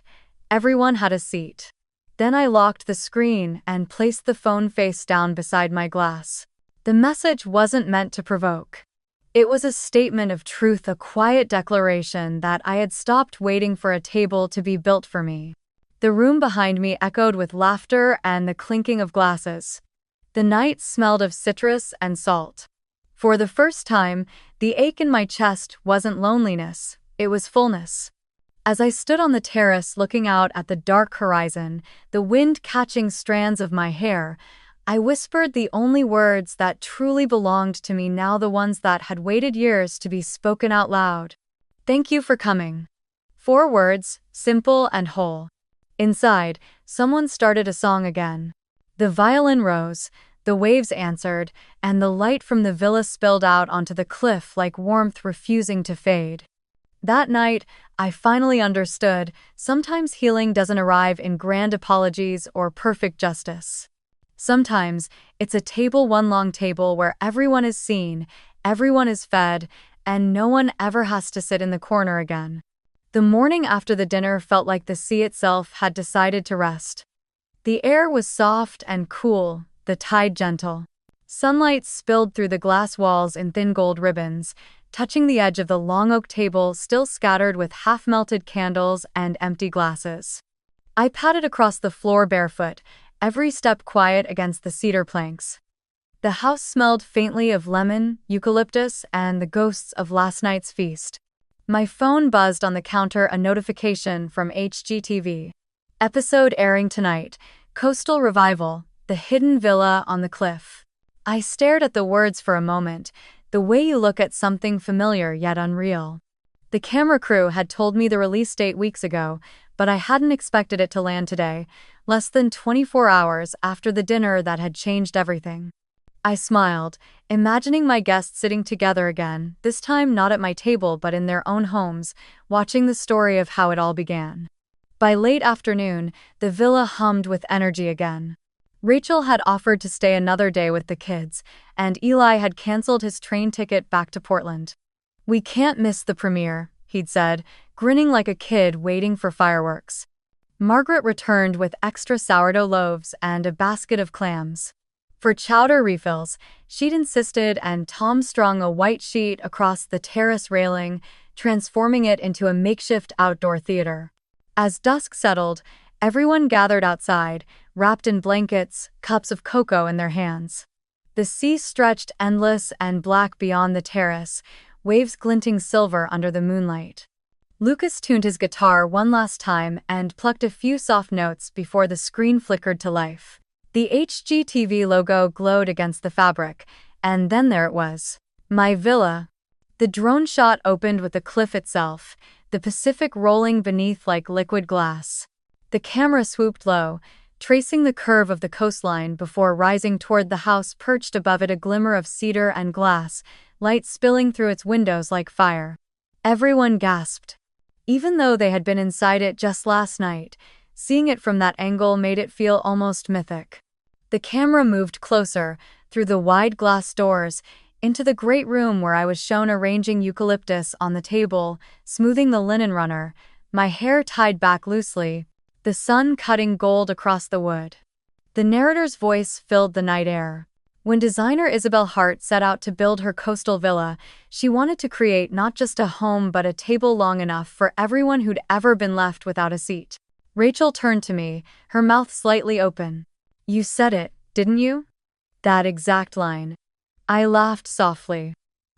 Everyone had a seat." Then I locked the screen and placed the phone face down beside my glass. The message wasn't meant to provoke. It was a statement of truth, a quiet declaration that I had stopped waiting for a table to be built for me. The room behind me echoed with laughter and the clinking of glasses. The night smelled of citrus and salt. For the first time, the ache in my chest wasn't loneliness, it was fullness. As I stood on the terrace looking out at the dark horizon, the wind catching strands of my hair, I whispered the only words that truly belonged to me now, the ones that had waited years to be spoken out loud. "Thank you for coming." 4 words, simple and whole. Inside, someone started a song again. The violin rose, the waves answered, and the light from the villa spilled out onto the cliff like warmth refusing to fade. That night, I finally understood, sometimes healing doesn't arrive in grand apologies or perfect justice. Sometimes, it's a table, one long table where everyone is seen, everyone is fed, and no one ever has to sit in the corner again. The morning after the dinner felt like the sea itself had decided to rest. The air was soft and cool, the tide gentle. Sunlight spilled through the glass walls in thin gold ribbons, touching the edge of the long oak table still scattered with half-melted candles and empty glasses. I padded across the floor barefoot, every step quiet against the cedar planks. The house smelled faintly of lemon, eucalyptus, and the ghosts of last night's feast. My phone buzzed on the counter, a notification from HGTV. Episode airing tonight, Coastal Revival, The Hidden Villa on the Cliff. I stared at the words for a moment, the way you look at something familiar yet unreal. The camera crew had told me the release date weeks ago, but I hadn't expected it to land today, less than 24 hours after the dinner that had changed everything. I smiled, imagining my guests sitting together again, this time not at my table but in their own homes, watching the story of how it all began. By late afternoon, the villa hummed with energy again. Rachel had offered to stay another day with the kids, and Eli had canceled his train ticket back to Portland. "We can't miss the premiere," he'd said, grinning like a kid waiting for fireworks. Margaret returned with extra sourdough loaves and a basket of clams. For chowder refills, she'd insisted, and Tom strung a white sheet across the terrace railing, transforming it into a makeshift outdoor theater. As dusk settled, everyone gathered outside, wrapped in blankets, cups of cocoa in their hands. The sea stretched endless and black beyond the terrace, waves glinting silver under the moonlight. Lucas tuned his guitar one last time and plucked a few soft notes before the screen flickered to life. The HGTV logo glowed against the fabric, and then there it was. My villa. The drone shot opened with the cliff itself, the Pacific rolling beneath like liquid glass. The camera swooped low, tracing the curve of the coastline before rising toward the house perched above it, a glimmer of cedar and glass, light spilling through its windows like fire. Everyone gasped. Even though they had been inside it just last night, seeing it from that angle made it feel almost mythic. The camera moved closer, through the wide glass doors, into the great room where I was shown arranging eucalyptus on the table, smoothing the linen runner, my hair tied back loosely, the sun cutting gold across the wood. The narrator's voice filled the night air. When designer Isabel Hart set out to build her coastal villa, she wanted to create not just a home but a table long enough for everyone who'd ever been left without a seat. Rachel turned to me, her mouth slightly open. You said it, didn't you? That exact line. I laughed softly.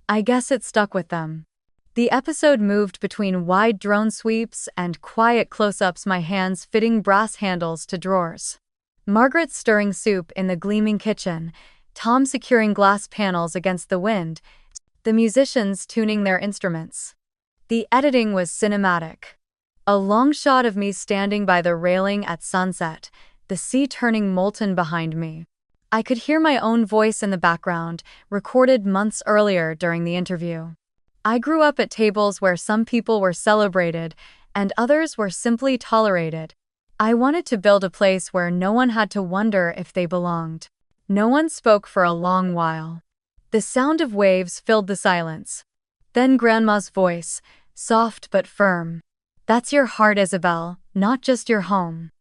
I guess it stuck with them. The episode moved between wide drone sweeps and quiet close-ups, my hands fitting brass handles to drawers. Margaret stirring soup in the gleaming kitchen, Tom securing glass panels against the wind, the musicians tuning their instruments. The editing was cinematic. A long shot of me standing by the railing at sunset, the sea turning molten behind me. I could hear my own voice in the background, recorded months earlier during the interview. I grew up at tables where some people were celebrated and others were simply tolerated. I wanted to build a place where no one had to wonder if they belonged. No one spoke for a long while. The sound of waves filled the silence. Then Grandma's voice, soft but firm. That's your heart, Isabel, not just your home.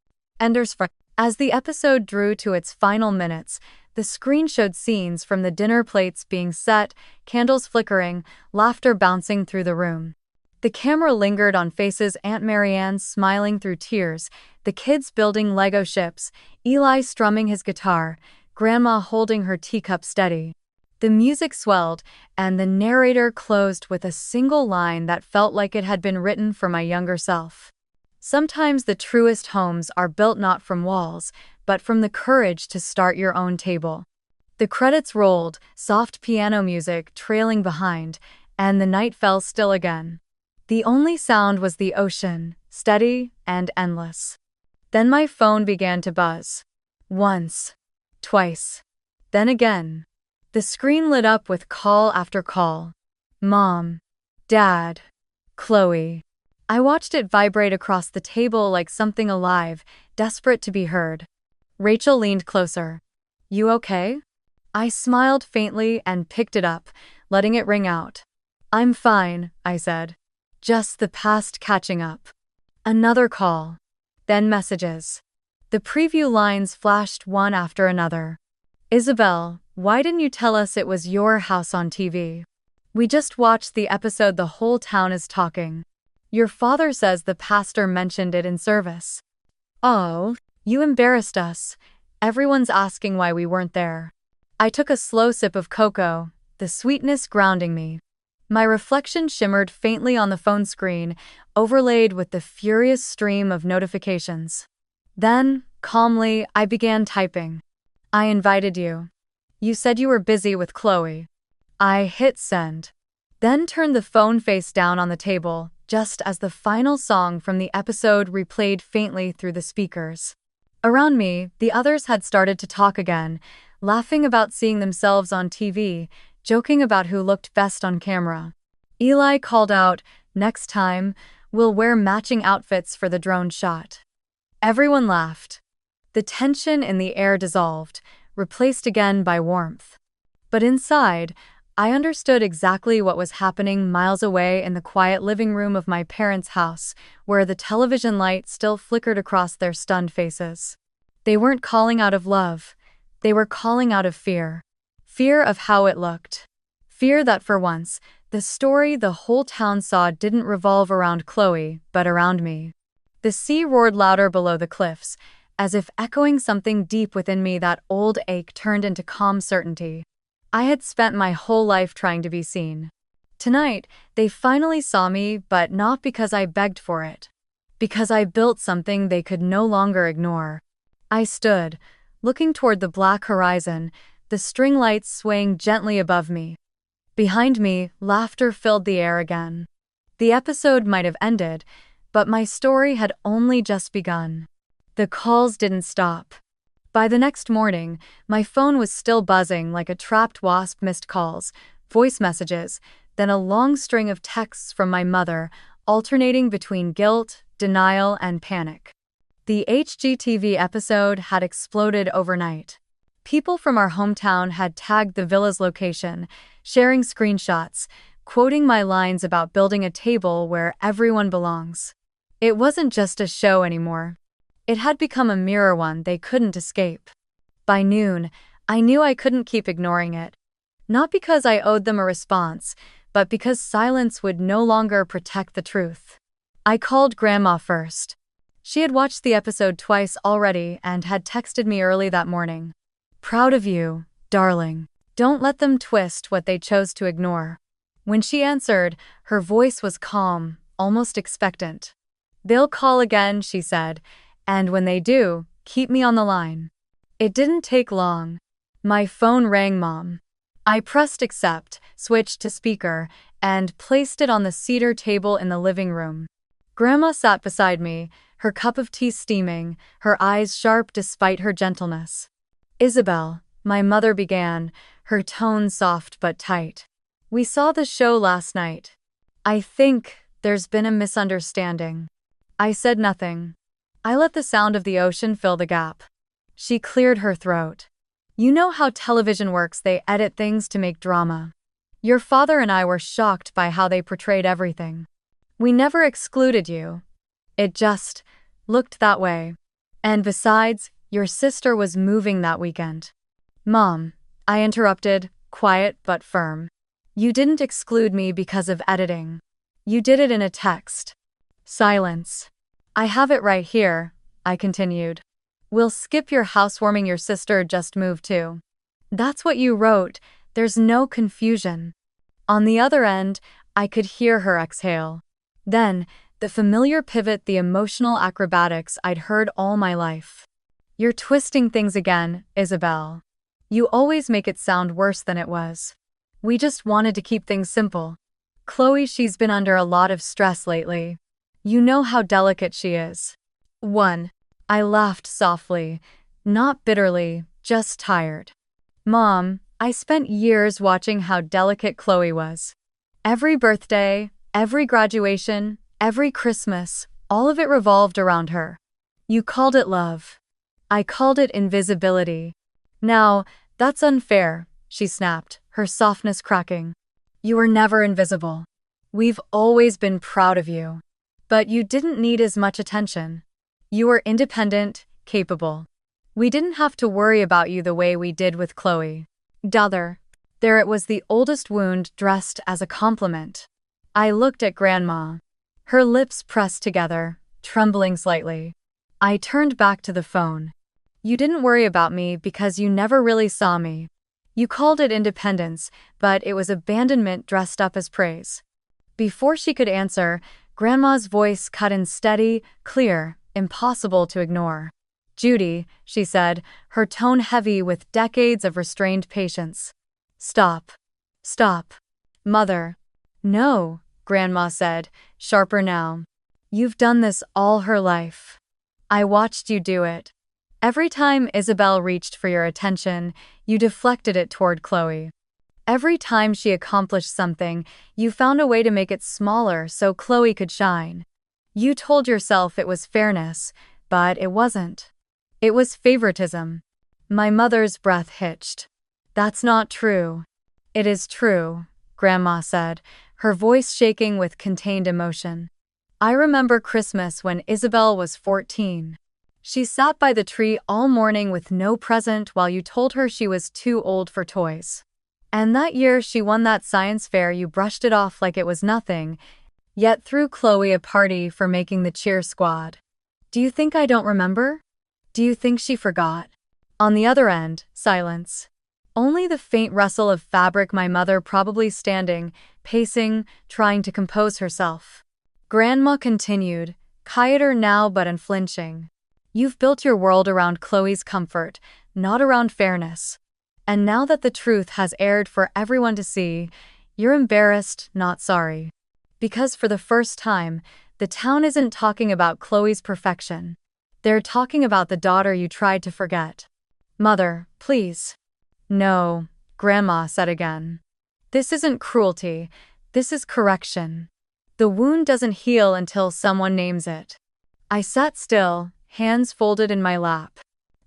As the episode drew to its final minutes, the screen showed scenes from the dinner plates being set, candles flickering, laughter bouncing through the room. The camera lingered on faces, Aunt Marianne smiling through tears, the kids building Lego ships, Eli strumming his guitar, Grandma holding her teacup steady. The music swelled, and the narrator closed with a single line that felt like it had been written for my younger self. Sometimes the truest homes are built not from walls, but from the courage to start your own table. The credits rolled, soft piano music trailing behind, and the night fell still again. The only sound was the ocean, steady and endless. Then my phone began to buzz. Once. Twice. Then again. The screen lit up with call after call. Mom. Dad. Chloe. I watched it vibrate across the table like something alive, desperate to be heard. Rachel leaned closer. You okay? I smiled faintly and picked it up, letting it ring out. I'm fine, I said. Just the past catching up. Another call. Then messages. The preview lines flashed one after another. Isabel, why didn't you tell us it was your house on TV? We just watched the episode. The whole town is talking. Your father says the pastor mentioned it in service. Oh, you embarrassed us. Everyone's asking why we weren't there. I took a slow sip of cocoa, the sweetness grounding me. My reflection shimmered faintly on the phone screen, overlaid with the furious stream of notifications. Then, calmly, I began typing. I invited you. You said you were busy with Chloe. I hit send. Then turned the phone face down on the table, just as the final song from the episode replayed faintly through the speakers. Around me, the others had started to talk again, laughing about seeing themselves on TV, joking about who looked best on camera. Eli called out, "Next time, we'll wear matching outfits for the drone shot." Everyone laughed. The tension in the air dissolved, replaced again by warmth. But inside, I understood exactly what was happening miles away in the quiet living room of my parents' house, where the television light still flickered across their stunned faces. They weren't calling out of love. They were calling out of fear. Fear of how it looked. Fear that for once, the story the whole town saw didn't revolve around Chloe, but around me. The sea roared louder below the cliffs, as if echoing something deep within me. That old ache turned into calm certainty. I had spent my whole life trying to be seen. Tonight, they finally saw me, but not because I begged for it. Because I built something they could no longer ignore. I stood, looking toward the black horizon, the string lights swaying gently above me. Behind me, laughter filled the air again. The episode might have ended, but my story had only just begun. The calls didn't stop. By the next morning, my phone was still buzzing like a trapped wasp. Missed calls, voice messages, then a long string of texts from my mother, alternating between guilt, denial, and panic. The HGTV episode had exploded overnight. People from our hometown had tagged the villa's location, sharing screenshots, quoting my lines about building a table where everyone belongs. It wasn't just a show anymore. It had become a mirror, one they couldn't escape. By noon, I knew I couldn't keep ignoring it. Not because I owed them a response, but because silence would no longer protect the truth. I called Grandma first. She had watched the episode twice already and had texted me early that morning. "Proud of you, darling. Don't let them twist what they chose to ignore." When she answered, her voice was calm, almost expectant. "They'll call again," she said, "and when they do, keep me on the line." It didn't take long. My phone rang. Mom. I pressed accept, switched to speaker, and placed it on the cedar table in the living room. Grandma sat beside me, her cup of tea steaming, her eyes sharp despite her gentleness. "Isabel," my mother began, her tone soft but tight. "We saw the show last night. I think there's been a misunderstanding." I said nothing. I let the sound of the ocean fill the gap. She cleared her throat. "You know how television works, they edit things to make drama. Your father and I were shocked by how they portrayed everything. We never excluded you. It just looked that way. And besides, your sister was moving that weekend." "Mom," I interrupted, quiet but firm. "You didn't exclude me because of editing. You did it in a text." Silence. "I have it right here," I continued. "We'll skip your housewarming, your sister just moved too. That's what you wrote, there's no confusion." On the other end, I could hear her exhale. Then, the familiar pivot, the emotional acrobatics I'd heard all my life. "You're twisting things again, Isabel. You always make it sound worse than it was. We just wanted to keep things simple. Chloe, she's been under a lot of stress lately. You know how delicate she is." "One." I laughed softly, not bitterly, just tired. "Mom, I spent years watching how delicate Chloe was. Every birthday, every graduation, every Christmas, all of it revolved around her. You called it love. I called it invisibility. Now, that's unfair," she snapped, her softness cracking. "You were never invisible. We've always been proud of you. But you didn't need as much attention. You were independent, capable. We didn't have to worry about you the way we did with Chloe." There it was, the oldest wound dressed as a compliment. I looked at Grandma. Her lips pressed together, trembling slightly. I turned back to the phone. "You didn't worry about me because you never really saw me. You called it independence, but it was abandonment dressed up as praise." Before she could answer, Grandma's voice cut in, steady, clear, impossible to ignore. "Judy," she said, her tone heavy with decades of restrained patience. "Stop. Stop." "Mother." "No," Grandma said, sharper now. "You've done this all her life. I watched you do it. Every time Isabel reached for your attention, you deflected it toward Chloe. Every time she accomplished something, you found a way to make it smaller so Chloe could shine. You told yourself it was fairness, but it wasn't. It was favoritism." My mother's breath hitched. "That's not true." It is true, Grandma said, her voice shaking with contained emotion. I remember Christmas when Isabel was 14. She sat by the tree all morning with no present while you told her she was too old for toys. And that year she won that science fair, you brushed it off like it was nothing, yet threw Chloe a party for making the cheer squad. Do you think I don't remember? Do you think she forgot? On the other end, silence. Only the faint rustle of fabric, my mother probably standing, pacing, trying to compose herself. Grandma continued, quieter now but unflinching. You've built your world around Chloe's comfort, not around fairness. And now that the truth has aired for everyone to see, you're embarrassed, not sorry. Because for the first time, the town isn't talking about Chloe's perfection. They're talking about the daughter you tried to forget. Mother, please. No, Grandma said again. This isn't cruelty, this is correction. The wound doesn't heal until someone names it. I sat still, hands folded in my lap.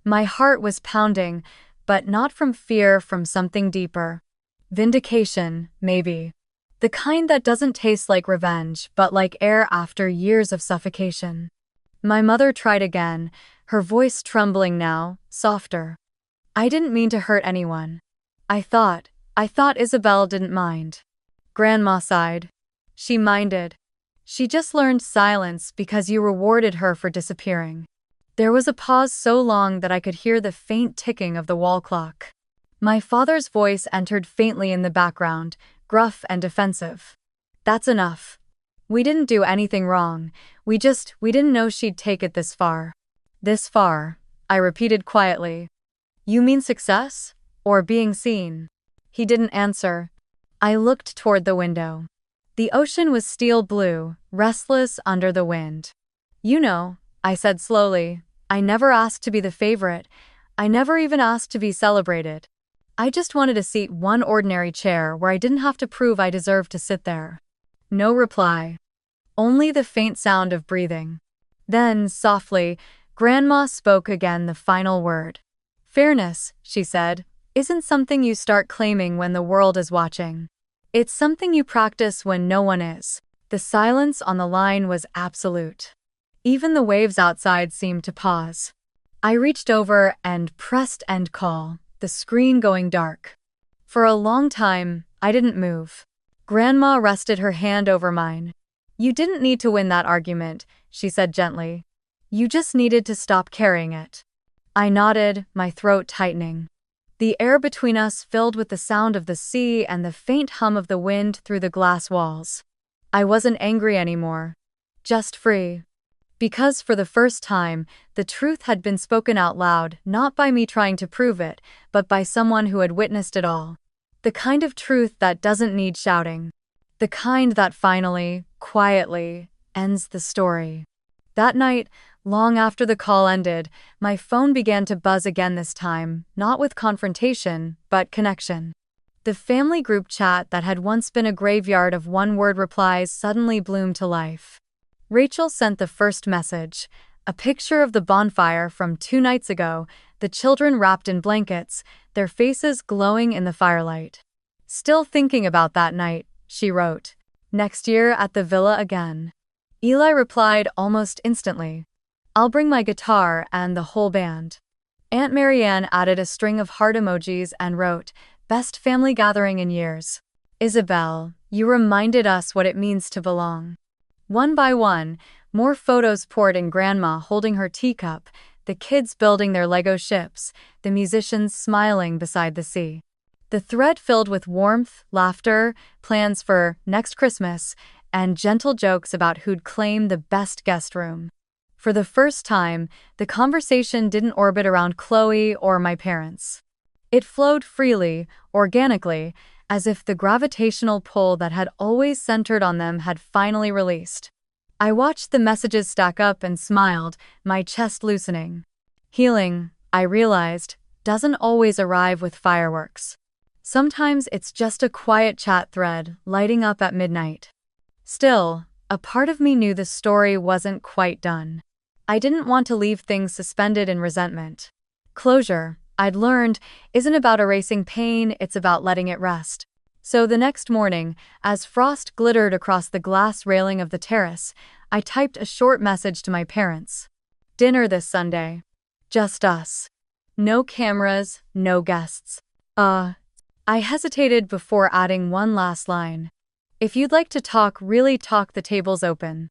My heart was pounding, but not from fear, from something deeper. Vindication, maybe. The kind that doesn't taste like revenge, but like air after years of suffocation. My mother tried again, her voice trembling now, softer. I didn't mean to hurt anyone. I thought Isabel didn't mind. Grandma sighed. She minded. She just learned silence because you rewarded her for disappearing. There was a pause so long that I could hear the faint ticking of the wall clock. My father's voice entered faintly in the background, gruff and defensive. That's enough. We didn't do anything wrong. We didn't know she'd take it this far. This far, I repeated quietly. You mean success? Or being seen? He didn't answer. I looked toward the window. The ocean was steel blue, restless under the wind. You know, I said slowly, I never asked to be the favorite. I never even asked to be celebrated. I just wanted a seat, one ordinary chair where I didn't have to prove I deserved to sit there. No reply. Only the faint sound of breathing. Then, softly, Grandma spoke again, the final word. Fairness, she said, isn't something you start claiming when the world is watching. It's something you practice when no one is. The silence on the line was absolute. Even the waves outside seemed to pause. I reached over and pressed end call, the screen going dark. For a long time, I didn't move. Grandma rested her hand over mine. You didn't need to win that argument, she said gently. You just needed to stop carrying it. I nodded, my throat tightening. The air between us filled with the sound of the sea and the faint hum of the wind through the glass walls. I wasn't angry anymore. Just free. Because for the first time, the truth had been spoken out loud, not by me trying to prove it, but by someone who had witnessed it all. The kind of truth that doesn't need shouting. The kind that finally, quietly, ends the story. That night, long after the call ended, my phone began to buzz again, this time, not with confrontation, but connection. The family group chat that had once been a graveyard of one-word replies suddenly bloomed to life. Rachel sent the first message, a picture of the bonfire from 2 nights ago, the children wrapped in blankets, their faces glowing in the firelight. Still thinking about that night, she wrote. Next year at the villa again. Eli replied almost instantly. I'll bring my guitar and the whole band. Aunt Marianne added a string of heart emojis and wrote, best family gathering in years. Isabel, you reminded us what it means to belong. One by one, more photos poured in, Grandma holding her teacup, the kids building their Lego ships, the musicians smiling beside the sea. The thread filled with warmth, laughter, plans for next Christmas, and gentle jokes about who'd claim the best guest room. For the first time, the conversation didn't orbit around Chloe or my parents. It flowed freely, organically, as if the gravitational pull that had always centered on them had finally released. I watched the messages stack up and smiled, my chest loosening. Healing, I realized, doesn't always arrive with fireworks. Sometimes it's just a quiet chat thread lighting up at midnight. Still, a part of me knew the story wasn't quite done. I didn't want to leave things suspended in resentment. Closure, I'd learned, isn't about erasing pain, it's about letting it rest. So the next morning, as frost glittered across the glass railing of the terrace, I typed a short message to my parents. Dinner this Sunday. Just us. No cameras, no guests. I hesitated before adding one last line. If you'd like to talk, really talk, the table's open.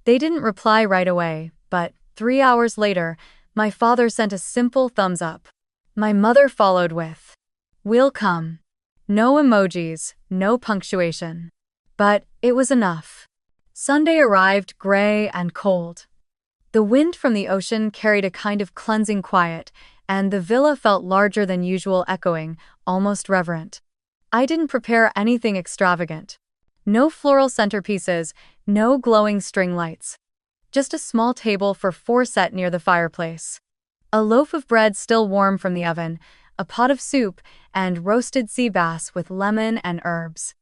They didn't reply right away, but 3 hours later, my father sent a simple thumbs up. My mother followed with, "We'll come." No emojis, no punctuation. But it was enough. Sunday arrived gray and cold. The wind from the ocean carried a kind of cleansing quiet, and the villa felt larger than usual, echoing, almost reverent. I didn't prepare anything extravagant. No floral centerpieces, no glowing string lights. Just a small table for four set near the fireplace. A loaf of bread still warm from the oven, a pot of soup, and roasted sea bass with lemon and herbs.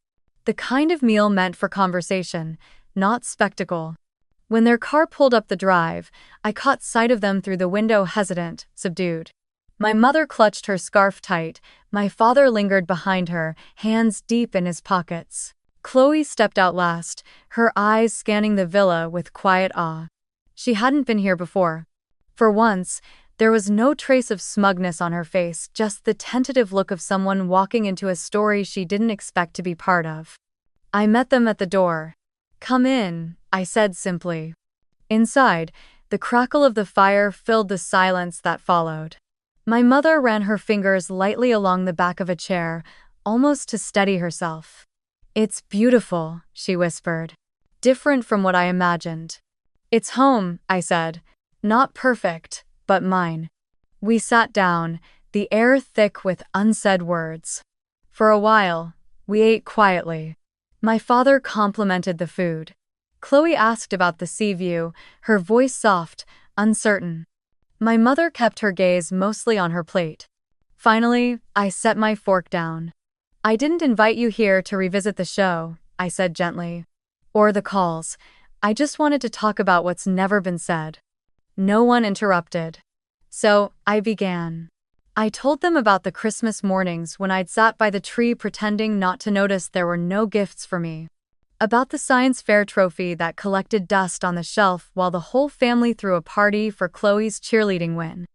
The kind of meal meant for conversation, not spectacle. When their car pulled up the drive, I caught sight of them through the window, hesitant, subdued. My mother clutched her scarf tight, my father lingered behind her, hands deep in his pockets. Chloe stepped out last, her eyes scanning the villa with quiet awe. She hadn't been here before. For once, there was no trace of smugness on her face, just the tentative look of someone walking into a story she didn't expect to be part of. I met them at the door. "Come in," I said simply. Inside, the crackle of the fire filled the silence that followed. My mother ran her fingers lightly along the back of a chair, almost to steady herself. "It's beautiful," she whispered. "Different from what I imagined." "It's home," I said. "Not perfect, but mine." We sat down, the air thick with unsaid words. For a while, we ate quietly. My father complimented the food. Chloe asked about the sea view, her voice soft, uncertain. My mother kept her gaze mostly on her plate. Finally, I set my fork down. "I didn't invite you here to revisit the show," I said gently. "Or the calls. I just wanted to talk about what's never been said." No one interrupted. So, I began. I told them about the Christmas mornings when I'd sat by the tree pretending not to notice there were no gifts for me. About the science fair trophy that collected dust on the shelf while the whole family threw a party for Chloe's cheerleading win.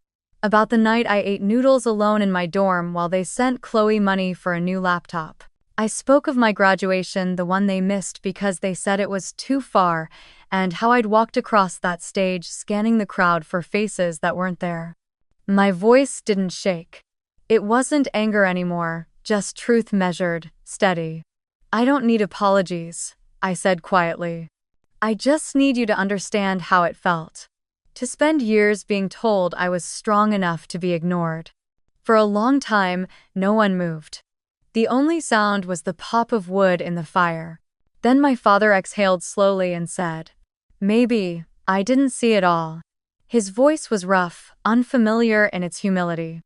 About the night I ate noodles alone in my dorm while they sent Chloe money for a new laptop. I spoke of my graduation, the one they missed because they said it was too far, and how I'd walked across that stage scanning the crowd for faces that weren't there. My voice didn't shake. It wasn't anger anymore, just truth measured, steady. "I don't need apologies," I said quietly. "I just need you to understand how it felt. To spend years being told I was strong enough to be ignored." For a long time, no one moved. The only sound was the pop of wood in the fire. Then my father exhaled slowly and said, "Maybe I didn't see it all." His voice was rough, unfamiliar in its humility.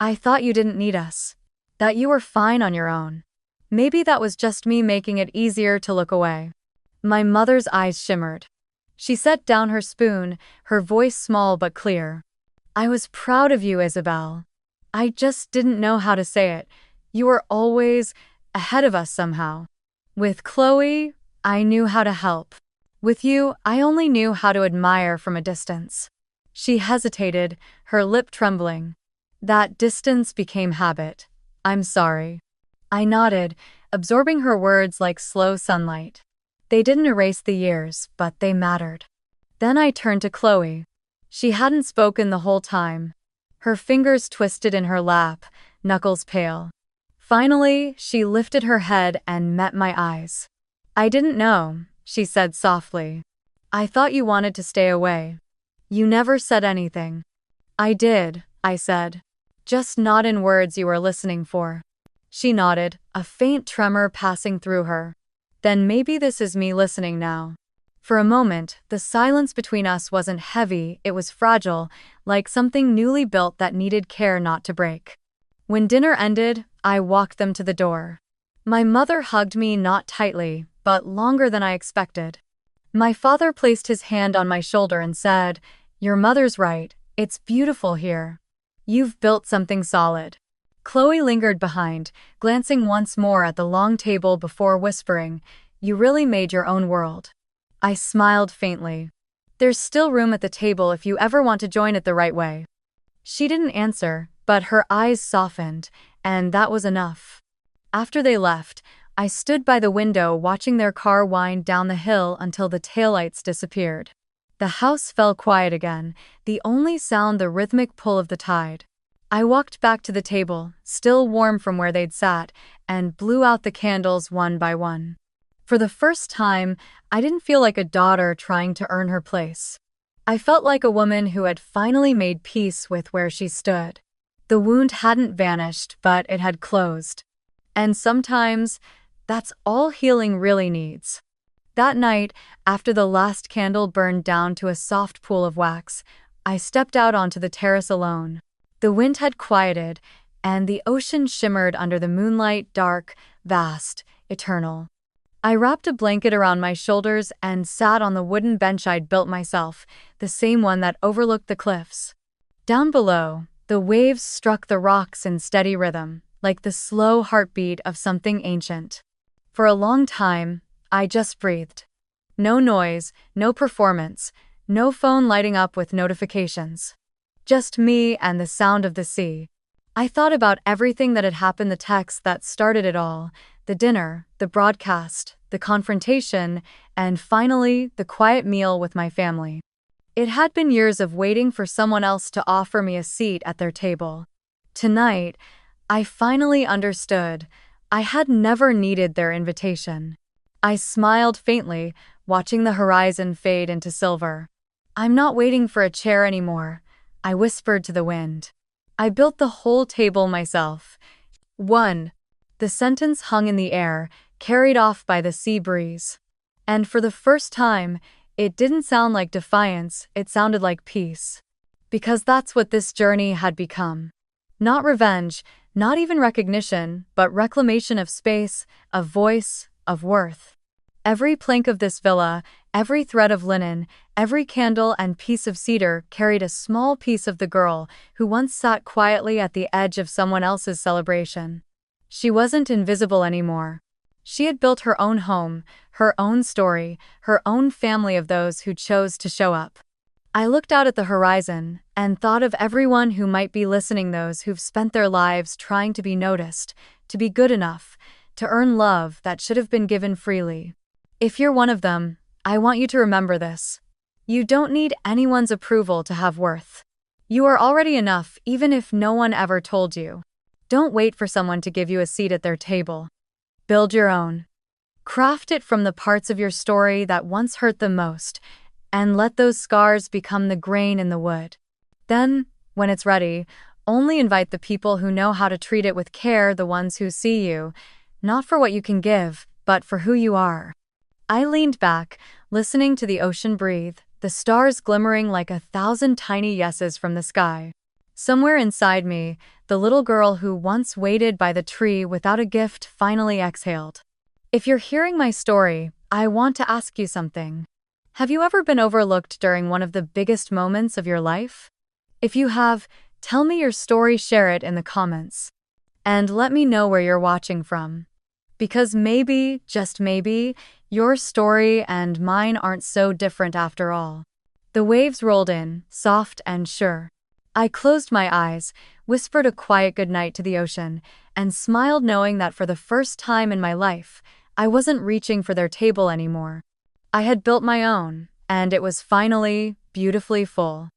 "I thought you didn't need us. That you were fine on your own. Maybe that was just me making it easier to look away." My mother's eyes shimmered. She set down her spoon, her voice small but clear. "I was proud of you, Isabel. I just didn't know how to say it. You were always ahead of us somehow. With Chloe, I knew how to help. With you, I only knew how to admire from a distance." She hesitated, her lip trembling. "That distance became habit. I'm sorry." I nodded, absorbing her words like slow sunlight. They didn't erase the years, but they mattered. Then I turned to Chloe. She hadn't spoken the whole time. Her fingers twisted in her lap, knuckles pale. Finally, she lifted her head and met my eyes. "I didn't know," she said softly. "I thought you wanted to stay away. You never said anything." "I did," I said. "Just not in words you were listening for." She nodded, a faint tremor passing through her. "Then maybe this is me listening now." For a moment, the silence between us wasn't heavy, it was fragile, like something newly built that needed care not to break. When dinner ended, I walked them to the door. My mother hugged me not tightly, but longer than I expected. My father placed his hand on my shoulder and said, "Your mother's right, it's beautiful here. You've built something solid." Chloe lingered behind, glancing once more at the long table before whispering, "You really made your own world." I smiled faintly. "There's still room at the table if you ever want to join it the right way." She didn't answer, but her eyes softened, and that was enough. After they left, I stood by the window watching their car wind down the hill until the taillights disappeared. The house fell quiet again, the only sound the rhythmic pull of the tide. I walked back to the table, still warm from where they'd sat, and blew out the candles one by one. For the first time, I didn't feel like a daughter trying to earn her place. I felt like a woman who had finally made peace with where she stood. The wound hadn't vanished, but it had closed. And sometimes, that's all healing really needs. That night, after the last candle burned down to a soft pool of wax, I stepped out onto the terrace alone. The wind had quieted, and the ocean shimmered under the moonlight, dark, vast, eternal. I wrapped a blanket around my shoulders and sat on the wooden bench I'd built myself, the same one that overlooked the cliffs. Down below, the waves struck the rocks in steady rhythm, like the slow heartbeat of something ancient. For a long time, I just breathed. No noise, no performance, no phone lighting up with notifications. Just me and the sound of the sea. I thought about everything that had happened, the text that started it all, the dinner, the broadcast, the confrontation, and finally, the quiet meal with my family. It had been years of waiting for someone else to offer me a seat at their table. Tonight, I finally understood. I had never needed their invitation. I smiled faintly, watching the horizon fade into silver. "I'm not waiting for a chair anymore," I whispered to the wind. "I built the whole table myself." 1. The sentence hung in the air, carried off by the sea breeze. And for the first time, it didn't sound like defiance, it sounded like peace. Because that's what this journey had become. Not revenge, not even recognition, but reclamation of space, of voice, of worth. Every plank of this villa, every thread of linen, every candle and piece of cedar carried a small piece of the girl who once sat quietly at the edge of someone else's celebration. She wasn't invisible anymore. She had built her own home, her own story, her own family of those who chose to show up. I looked out at the horizon and thought of everyone who might be listening, those who've spent their lives trying to be noticed, to be good enough, to earn love that should have been given freely. If you're one of them, I want you to remember this. You don't need anyone's approval to have worth. You are already enough, even if no one ever told you. Don't wait for someone to give you a seat at their table. Build your own. Craft it from the parts of your story that once hurt the most, and let those scars become the grain in the wood. Then, when it's ready, only invite the people who know how to treat it with care, the ones who see you, not for what you can give, but for who you are. I leaned back, listening to the ocean breathe, the stars glimmering like 1,000 tiny yeses from the sky. Somewhere inside me, the little girl who once waited by the tree without a gift finally exhaled. If you're hearing my story, I want to ask you something. Have you ever been overlooked during one of the biggest moments of your life? If you have, tell me your story, share it in the comments. And let me know where you're watching from. Because maybe, just maybe, your story and mine aren't so different after all. The waves rolled in, soft and sure. I closed my eyes, whispered a quiet goodnight to the ocean, and smiled knowing that for the first time in my life, I wasn't reaching for their table anymore. I had built my own, and it was finally, beautifully full.